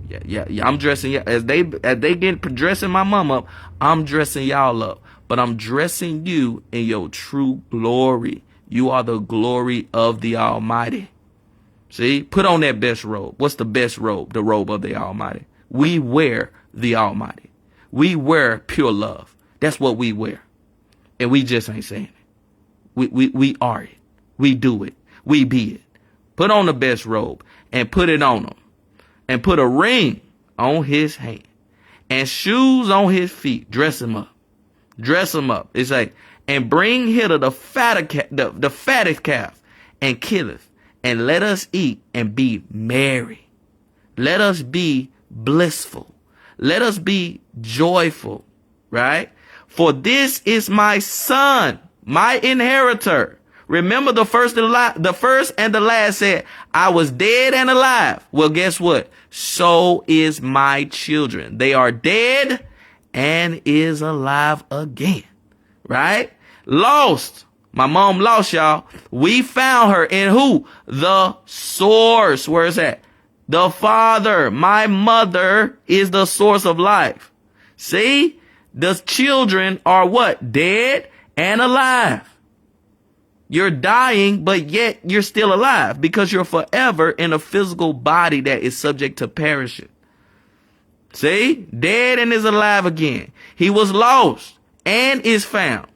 S1: Yeah. I'm dressing y'all as they get dressing my mama up. I'm dressing y'all up, but I'm dressing you in your true glory. You are the glory of the Almighty. See, put on that best robe. What's the best robe? The robe of the Almighty. We wear the Almighty. We wear pure love. That's what we wear. And we just ain't saying it. We are it. We do it. We be it. Put on the best robe and put it on him. And put a ring on his hand. And shoes on his feet. Dress him up. Dress him up. It's like, and bring hither the fattest calf and killeth. And let us eat and be merry. Let us be blissful. Let us be joyful, right? For this is my son, my inheritor. Remember the first and the last said, I was dead and alive. Well, guess what? So is my children. They are dead and is alive again, right? Lost. My mom lost, y'all. We found her in who? The source. Where is that? The Father. My mother is the source of life. See? The children are what? Dead and alive. You're dying, but yet you're still alive because you're forever in a physical body that is subject to perishing. See? Dead and is alive again. He was lost and is found.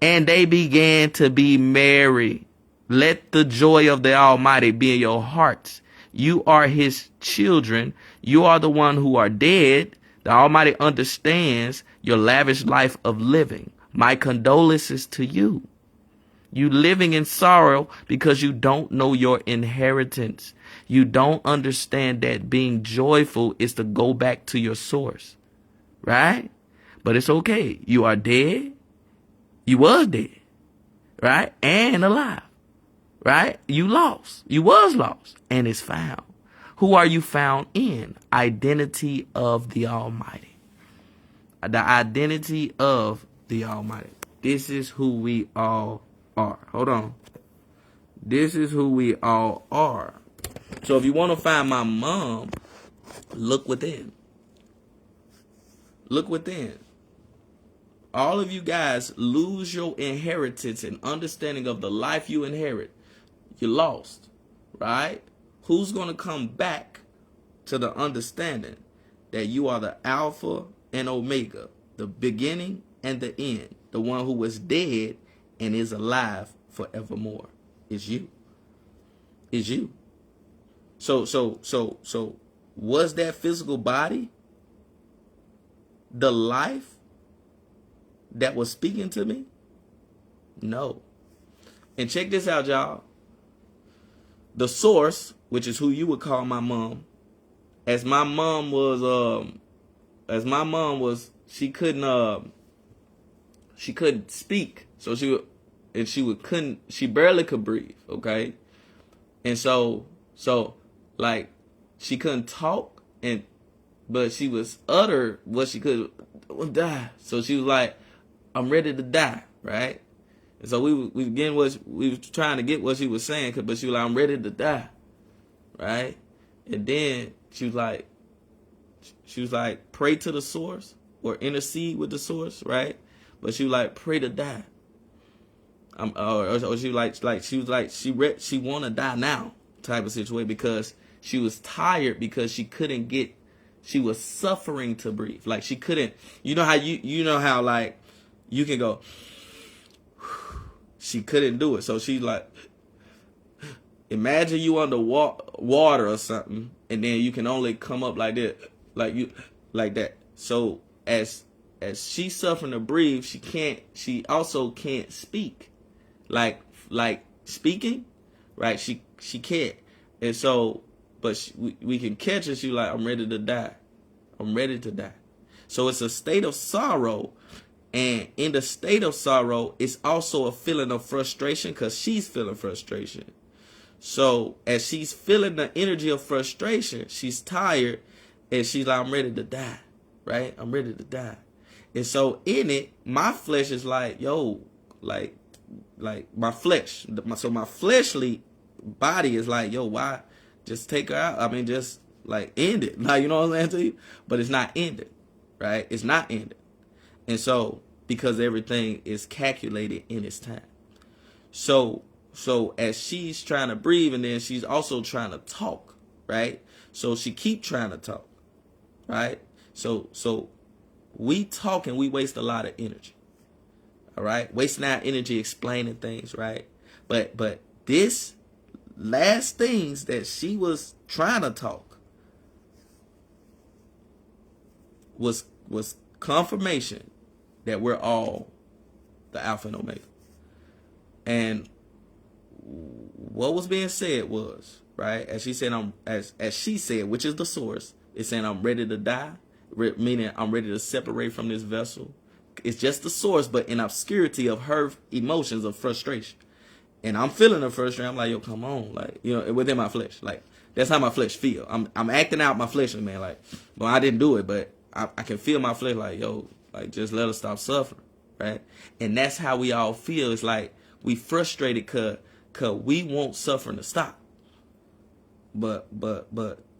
S1: And they began to be merry. Let the joy of the Almighty be in your hearts. You are his children. You are the one who are dead. The Almighty understands your lavish life of living. My condolences to you. You living in sorrow because you don't know your inheritance. You don't understand that being joyful is to go back to your source. Right? But it's okay. You are dead. You was dead. Right? And alive. Right? You lost. You was lost. And is found. Who are you found in? Identity of the Almighty. The identity of the Almighty. This is who we all are. Hold on. This is who we all are. So if you want to find my mom, look within. Look within. all of you guys lose your inheritance and understanding of the life you inherit, you lost, right? Who's going to come back to the understanding that you are the Alpha and Omega, the beginning and the end, the one who was dead and is alive forevermore? It's you. It's you. So was that physical body the life that was speaking to me? No. And check this out, y'all. The source, which is who you would call my mom, as my mom was, she couldn't speak. So she barely could breathe. Okay. And so like she couldn't talk, but she was utter what she could die. So she was like, I'm ready to die, right? And so we was trying to get what she was saying, but she was like, I'm ready to die, right? And then she was like, pray to the source or intercede with the source, right? But she was like, pray to die. Or she she want to die now type of situation, because she was tired, because she was suffering to breathe. Like she couldn't, you know how like you can go, she couldn't do it. So she like, imagine you under water or something, and then you can only come up like that, like that. So as she's suffering to breathe, she also can't speak, like speaking, right? She can't, and so, but we can catch her. She like, I'm ready to die. I'm ready to die. So it's a state of sorrow. And in the state of sorrow, it's also a feeling of frustration, because she's feeling frustration. So as she's feeling the energy of frustration, she's tired, and she's like, I'm ready to die, right? I'm ready to die. And so in it, my flesh is like, yo, like my flesh. So my fleshly body is like, yo, why? Just take her out. I mean, just like end it. Like, you know what I'm saying to you? But it's not ended, right? It's not ended. And so, because everything is calculated in its time. So as she's trying to breathe, and then she's also trying to talk, right? So she keep trying to talk, right? So we talk and we waste a lot of energy, all right? Wasting our energy explaining things, right? But this last things that she was trying to talk was confirmation that we're all the Alpha and Omega. And what was being said was, right, as she said, as she said, which is the source, it's saying I'm ready to die, meaning I'm ready to separate from this vessel. It's just the source, but in obscurity of her emotions of frustration. And I'm feeling the frustration. I'm like, yo, come on, like, you know, within my flesh. Like, that's how my flesh feel. I'm acting out my flesh, man. Like, well, I didn't do it, but I can feel my flesh like, yo, like, just let her stop suffering, right? And that's how we all feel. It's like we frustrated cause we want suffering to stop. But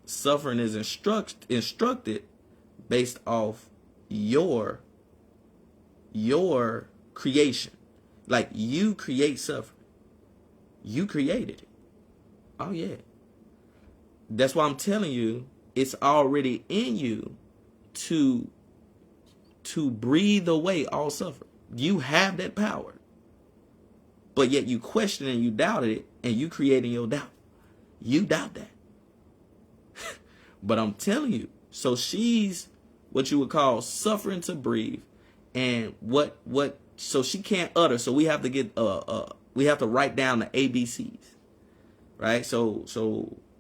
S1: suffering is instructed based off your creation. Like, you create suffering. You created it. Oh yeah. That's why I'm telling you, it's already in you to breathe away all suffering. You have that power. But yet you question and you doubted it, and you creating your doubt. You doubt that. But I'm telling you, so she's what you would call suffering to breathe. And so she can't utter. So we have to get we have to write down the ABCs. Right? So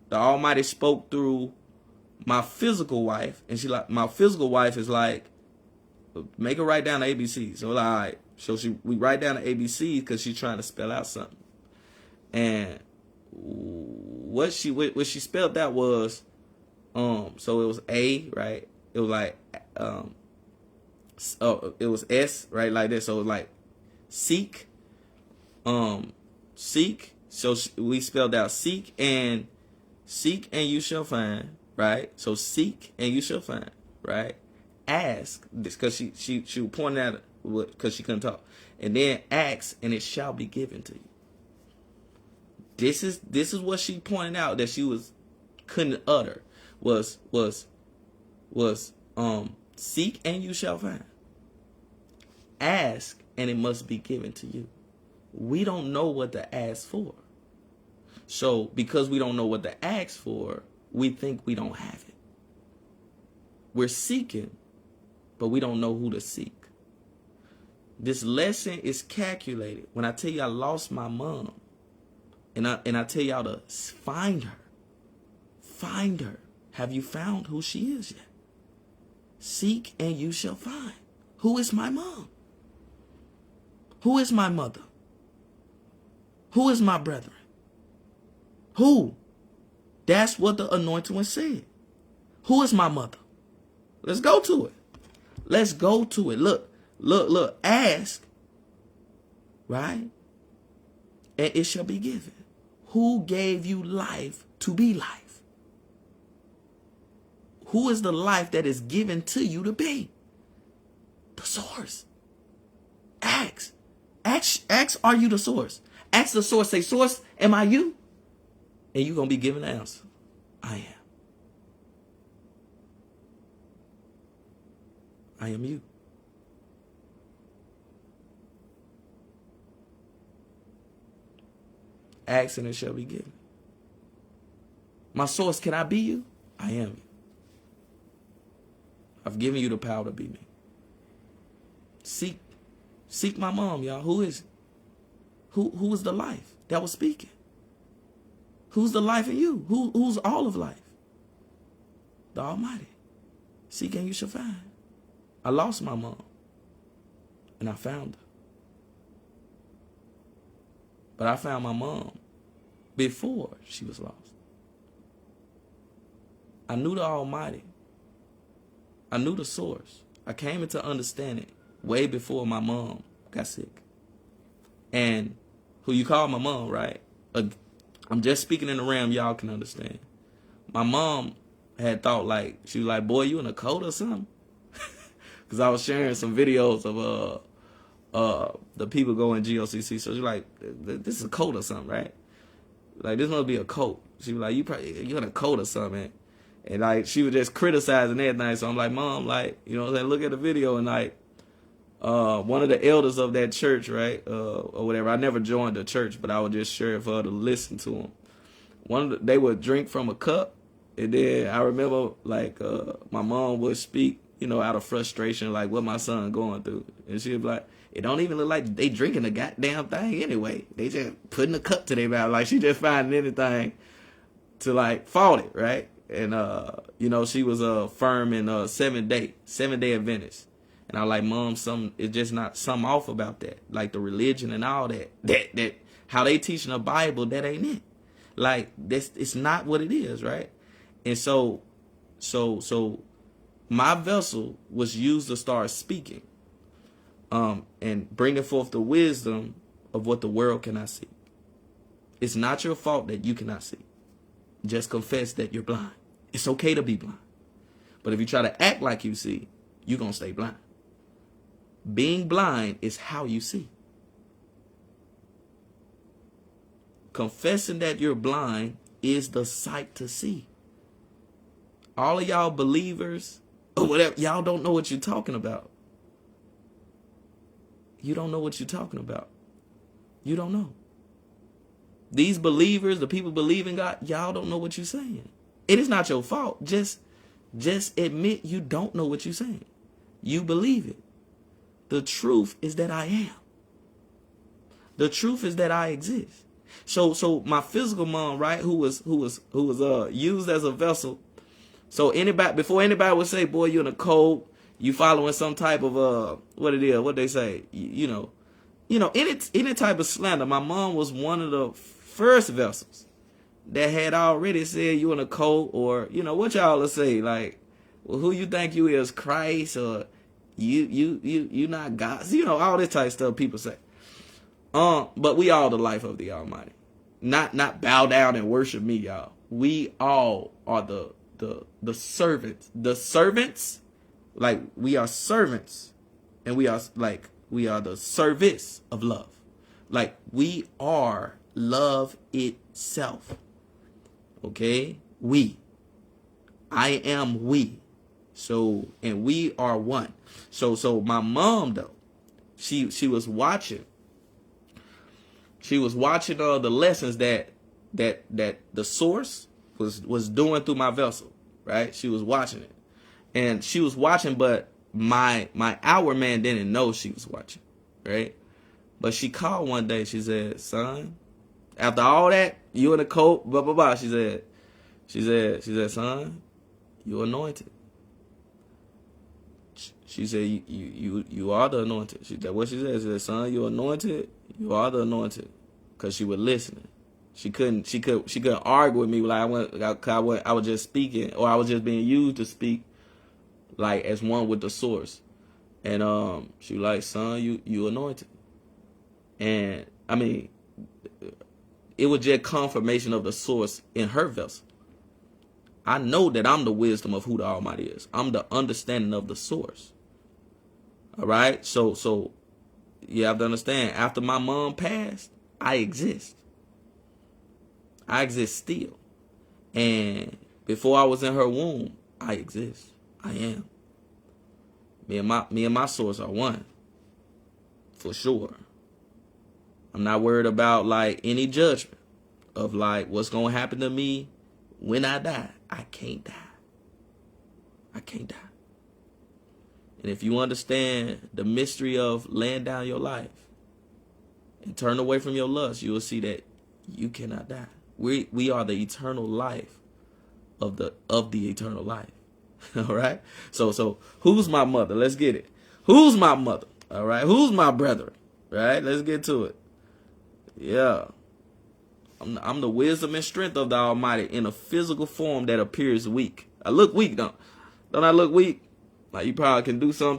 S1: the Almighty spoke through my physical wife, and my physical wife is like, make her write down the ABCs. So, all right. So we write down the ABCs because she's trying to spell out something. And what she spelled out was, so it was A, right? It was like, it was S, right? Like this. So it was like seek, seek. So we spelled out seek and you shall find, right? So seek and you shall find, right? Ask this, because she was pointing at because she couldn't talk. And then ask, and it shall be given to you. This is what she pointed out that she couldn't utter was seek and you shall find. Ask and it must be given to you. We don't know what to ask for. So because we don't know what to ask for, we think we don't have it. We're seeking, but we don't know who to seek. This lesson is calculated. When I tell you I lost my mom, and I tell y'all to find her. Find her. Have you found who she is yet? Seek and you shall find. Who is my mom? Who is my mother? Who is my brethren? Who? That's what the anointed one said. Who is my mother? Let's go to it. Let's go to it. Look. Ask, right? And it shall be given. Who gave you life to be life? Who is the life that is given to you to be? The source. Ask, are you the source? Ask the source, say, source, am I you? And you're going to be given the answer. I am. I am you. Ask and it shall be given. My source, can I be you? I am you. I've given you the power to be me. Seek my mom, y'all. Who is it? Who is the life that was speaking? Who's the life in you? Who's all of life? The Almighty. Seek and you shall find. I lost my mom, and I found her. But I found my mom before she was lost. I knew the Almighty. I knew the source. I came into understanding way before my mom got sick. And who you call my mom, right? I'm just speaking in the realm y'all can understand. My mom had thought like, she was like, boy, you in a cult or something? Because I was sharing some videos of the people going GOCC. So she's like, this is a cult or something, right? Like, this must be a cult. She was like, you're in a cult or something. And like, she was just criticizing everything. So I'm like, Mom, like, you know what I'm saying? Look at the video. And like, one of the elders of that church, right? Or whatever. I never joined the church, but I would just share it for her to listen to them. They would drink from a cup. And then I remember like, my mom would speak, you know, out of frustration, like what my son going through. And she'd be like, it don't even look like they drinking the goddamn thing anyway. They just putting a cup to their mouth. Like she just finding anything to like fault it, right? And you know, she was firm in 7 day Adventist. And I was like, Mom, it's just not something off about that. Like the religion and all that how they teaching the Bible, that ain't it. Like this, it's not what it is, right? And so my vessel was used to start speaking, and bringing forth the wisdom of what the world cannot see. It's not your fault that you cannot see. Just confess that you're blind. It's okay to be blind. But if you try to act like you see, you're going to stay blind. Being blind is how you see. Confessing that you're blind is the sight to see. All of y'all believers or whatever, y'all don't know what you're talking about. You don't know what you're talking about. You don't know. These believers, the people believing God, y'all don't know what you're saying. It is not your fault. Just admit you don't know what you're saying. You believe it. The truth is that I am. The truth is that I exist. So my physical mom, right, who was used as a vessel. So before anybody would say, boy, you're in a cult, you following some type of what they say, you know, any type of slander. My mom was one of the first vessels that had already said you in a cult, or you know what y'all will say, like, well, who you think you is, Christ, or you not God, you know, all this type of stuff people say. But we all the life of the Almighty. Not bow down and worship me, y'all. We all are the servants. The servants, like we are servants and we are the service of love. Like, we are love itself. Okay? I am we. So, and we are one. So my mom, though, she was watching. She was watching the lessons that the source was doing through my vessel, right? She was watching it. And she was watching, but my outward man didn't know she was watching, right? But she called one day. She said, "Son, after all that, you in the coat, blah blah blah." She said, "Son, you're anointed." She said, "You are the anointed." That's what she said. She said, "Son, you're anointed. You are the anointed." Cause she was listening. She couldn't argue with me like I was just speaking, or I was just being used to speak, like as one with the source. And she was like, "Son, you anointed." And I mean, it was just confirmation of the source in her vessel. I know that I'm the wisdom of who the Almighty is. I'm the understanding of the source. All right. So you have to understand, after my mom passed, I exist. I exist still. And before I was in her womb, I exist. I am. Me and my source are one. For sure. I'm not worried about like any judgment of like what's going to happen to me when I die. I can't die. I can't die. And if you understand the mystery of laying down your life and turn away from your lust, you will see that you cannot die. We are the eternal life of the eternal life. All right. So who's my mother? Let's get it. Who's my mother? All right. Who's my brethren? Right. Let's get to it. Yeah. I'm the wisdom and strength of the Almighty in a physical form that appears weak. I look weak, don't I look weak? Like you probably can do some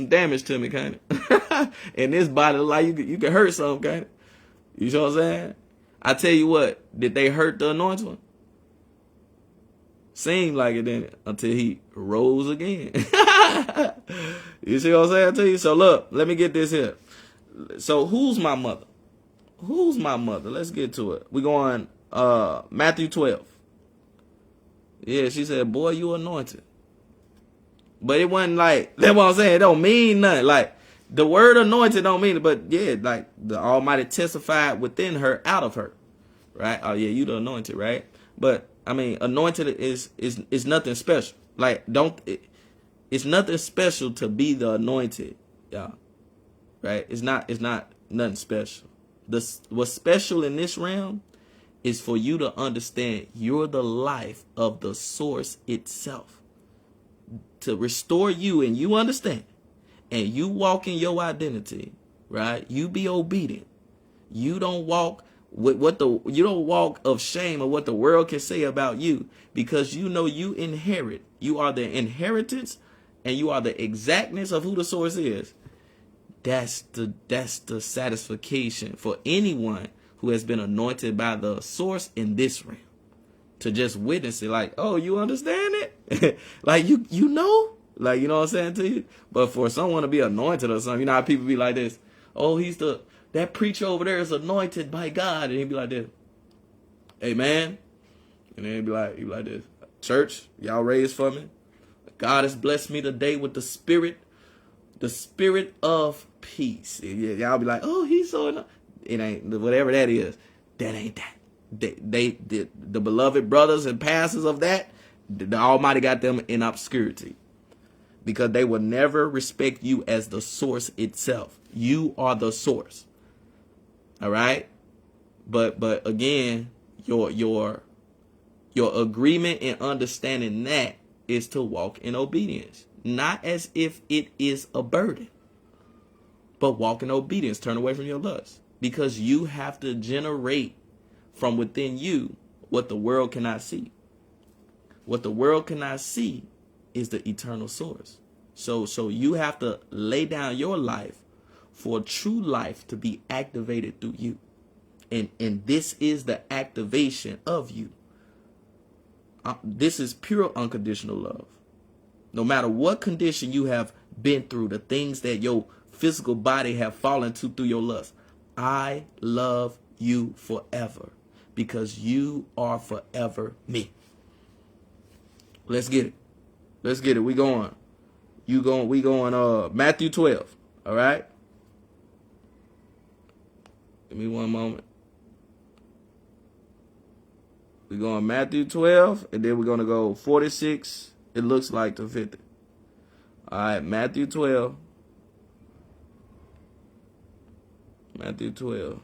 S1: damage to me, kind of. And this body, like you can hurt something, kind of. You know what I'm saying? I tell you what, did they hurt the anointed one? Seemed like it, didn't it? Until he rose again. You see what I'm saying to you? So look, let me get this here. So who's my mother? Who's my mother? Let's get to it. We're going Matthew 12. Yeah, she said, "Boy, you anointed." But it wasn't like, that's what I'm saying, it don't mean nothing. Like, the word anointed don't mean it, but yeah, like the Almighty testified within her, out of her. Right? Oh yeah, you the anointed, right? But I mean, anointed is nothing special. Like, it's nothing special to be the anointed, y'all. Right? It's not nothing special. What's special in this realm is for you to understand you're the life of the source itself. To restore you, and you understand, and you walk in your identity, right? You be obedient. You don't walk with you don't walk of shame of what the world can say about you, because you know you inherit. You are the inheritance, and you are the exactness of who the source is. That's the satisfaction for anyone who has been anointed by the source in this realm. To just witness it, like, oh, you understand it? Like, you know? Like, you know what I'm saying to you? But for someone to be anointed or something, you know how people be like this? Oh, that preacher over there is anointed by God. And he'd be like this. Amen. And then he'd be like this. Church, y'all raised for me. God has blessed me today with the spirit of peace. Y'all be like, oh, he's so anointed. It ain't, whatever that is, that ain't that. The beloved brothers and pastors of that, the Almighty got them in obscurity, because they will never respect you as the source itself. You are the source. All right. But again, your agreement and understanding that is to walk in obedience, not as if it is a burden, but walk in obedience. Turn away from your lust, because you have to generate from within you what the world cannot see. What the world cannot see is the eternal source. So you have to lay down your life for true life to be activated through you. And this is the activation of you. This is pure unconditional love. No matter what condition you have been through, the things that your physical body have fallen to through your lust, I love you forever because you are forever me. Let's get it. Let's get it. We going. We going Matthew 12. All right? Give me one moment. We're going Matthew 12, and then we're going to go 46, it looks like, to 50. All right, Matthew 12. Matthew 12.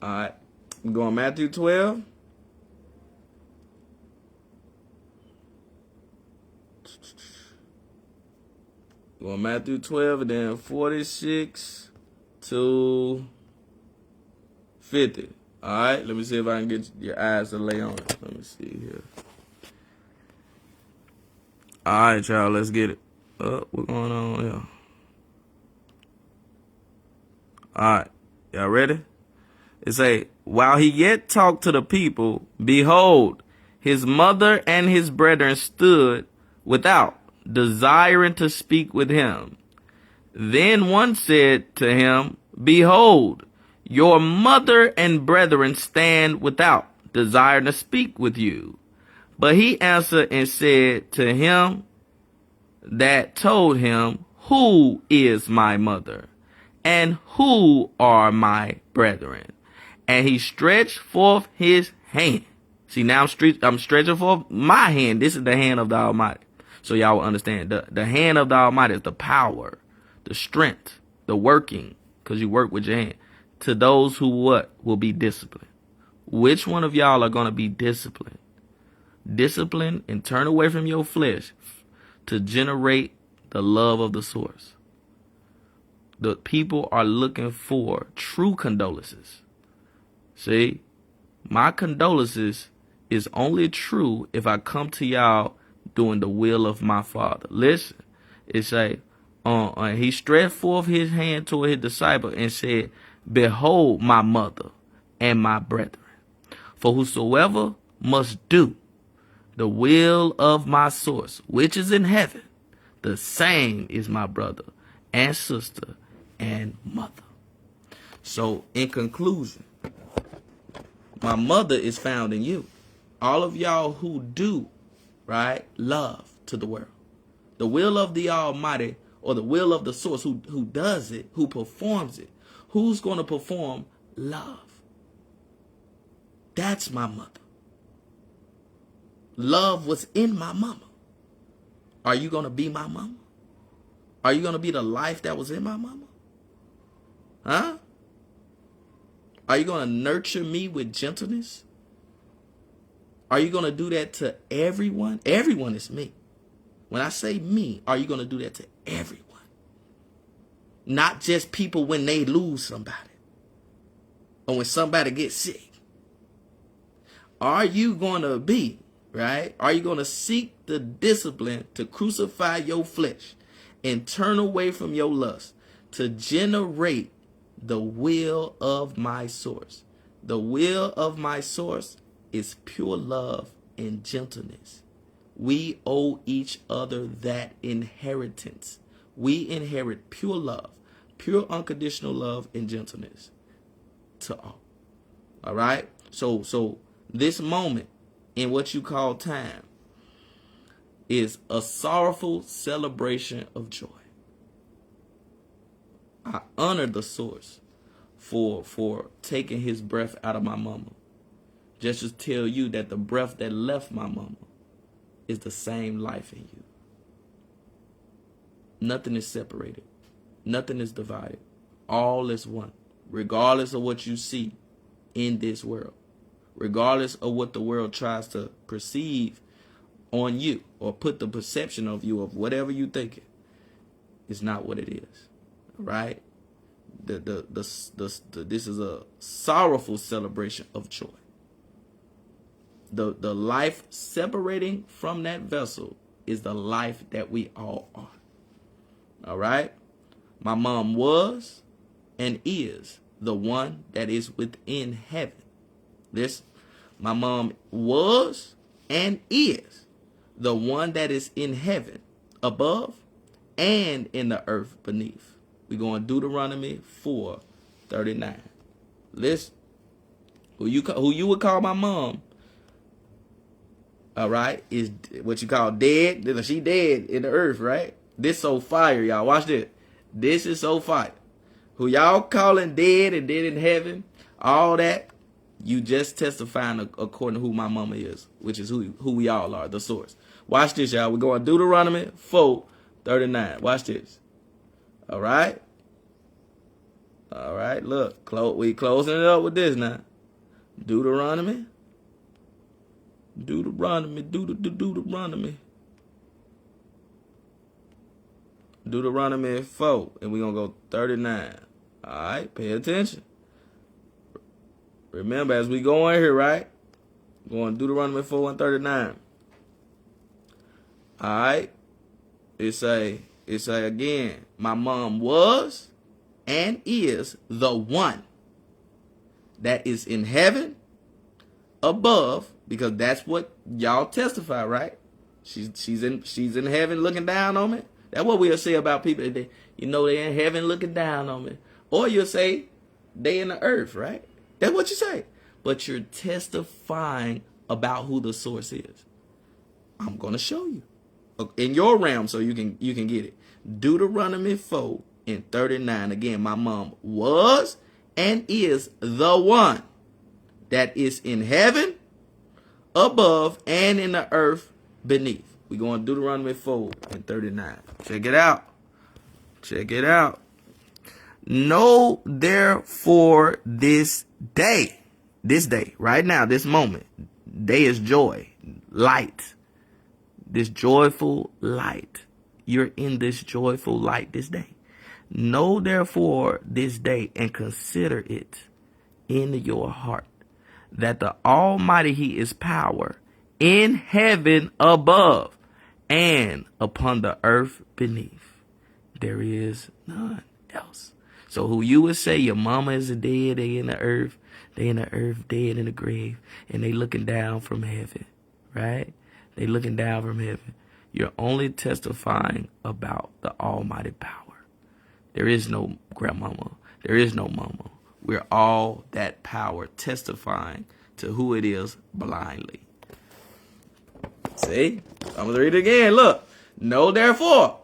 S1: All right, we're going Matthew 12. Going Matthew 12, and then 46 to 50. All right, let me see if I can get your eyes to lay on it. Let me see here. All right, y'all, let's get it. What's going on here? All right, y'all ready? It say, while he yet talked to the people, behold, his mother and his brethren stood without, desiring to speak with him. Then one said to him, behold, your mother and brethren stand without, desiring to speak with you. But he answered and said to him that told him, who is my mother, and who are my brethren? And he stretched forth his hand. See, now I'm stretching forth my hand. This is the hand of the Almighty. So y'all will understand. The hand of the Almighty is the power, the strength, the working, because you work with your hand. To those who what? Will be disciplined. Which one of y'all are going to be disciplined? Discipline and turn away from your flesh to generate the love of the source. The people are looking for true condolences. See, my condolences is only true if I come to y'all doing the will of my Father. Listen, it say, he stretched forth his hand toward his disciple and said, behold my mother and my brethren. For whosoever must do the will of my source, which is in heaven, the same is my brother and sister and mother. So in conclusion, my mother is found in you. All of y'all who do, right, love to the world. The will of the Almighty, or the will of the source, who does it, who performs it. Who's going to perform love? That's my mother. Love was in my mama. Are you going to be my mama? Are you going to be the life that was in my mama? Huh? Are you going to nurture me with gentleness? Are you going to do that to everyone? Everyone is me. When I say me, are you going to do that to everyone? Not just people when they lose somebody or when somebody gets sick. Are you going to be, right? Are you going to seek the discipline to crucify your flesh and turn away from your lust to generate the will of my source? The will of my source is pure love and gentleness. We owe each other that inheritance. We inherit pure love, pure unconditional love and gentleness to all. All right? So this moment in what you call time is a sorrowful celebration of joy. I honor the source for taking his breath out of my mama. Just to tell you that the breath that left my mama is the same life in you. Nothing is separated. Nothing is divided. All is one. Regardless of what you see in this world. Regardless of what the world tries to perceive on you or put the perception of you of whatever you think it's not what it is. Right? This is a sorrowful celebration of joy. The life separating from that vessel is the life that we all are. All right? My mom was and is the one that is within heaven. Listen, my mom was and is the one that is in heaven above and in the earth beneath. We're going Deuteronomy 4:39. Listen, who you would call my mom, all right, is what you call dead. She dead in the earth, right? This so fire, y'all. Watch this. This is so fire. Who y'all calling dead and dead in heaven, all that, you just testifying according to who my mama is, which is who we all are, the source. Watch this, y'all. We're going Deuteronomy 4:39. Watch this. All right? All right, look. We closing it up with this now. Deuteronomy. Deuteronomy 4, and we're going to go 39. All right, pay attention. Remember, as we go in here, right? Going Deuteronomy 4:39. All right. It say again, my mom was and is the one that is in heaven above, because that's what y'all testify, right? She's in heaven looking down on me. That's what we'll say about people. They're in heaven looking down on me. Or you'll say they in the earth, right? That's what you say. But you're testifying about who the source is. I'm going to show you in your realm so you can get it. Deuteronomy 4:39. Again, my mom was and is the one that is in heaven above and in the earth beneath. We're going Deuteronomy 4:39. Check it out. Check it out. Know therefore this day, right now, this moment, day is joy, light, this joyful light. You're in this joyful light this day. Know therefore this day and consider it in your heart that the Almighty, He is power in heaven above and upon the earth beneath. There is none else. So who you would say your mama is dead, they in the earth, dead in the grave, and they looking down from heaven, right? They looking down from heaven. You're only testifying about the almighty power. There is no grandmama. There is no mama. We're all that power testifying to who it is blindly. See? I'm going to read it again. Look. Know therefore,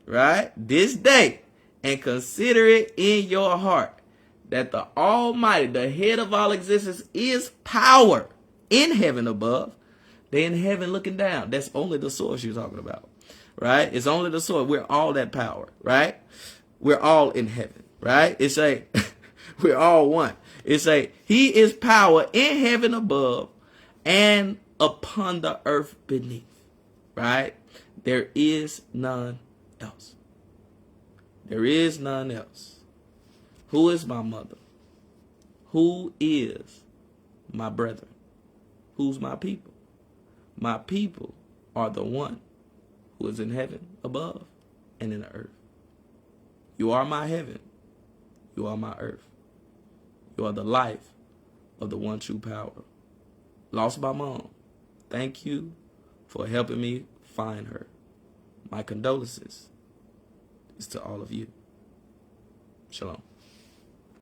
S1: right, this day, and consider it in your heart that the Almighty, the head of all existence, is power in heaven above. They in heaven looking down. That's only the source you're talking about, right? It's only the source. We're all that power, right? We're all in heaven, right? It's a, we're all one. It's a, He is power in heaven above and upon the earth beneath, right? There is none else. There is none else. Who is my mother? Who is my brethren? Who's my people? My people are the one who is in heaven above and in the earth. You are my heaven. You are my earth. You are the life of the one true power. Lost my mom. Thank you for helping me find her. My condolences is to all of you. Shalom.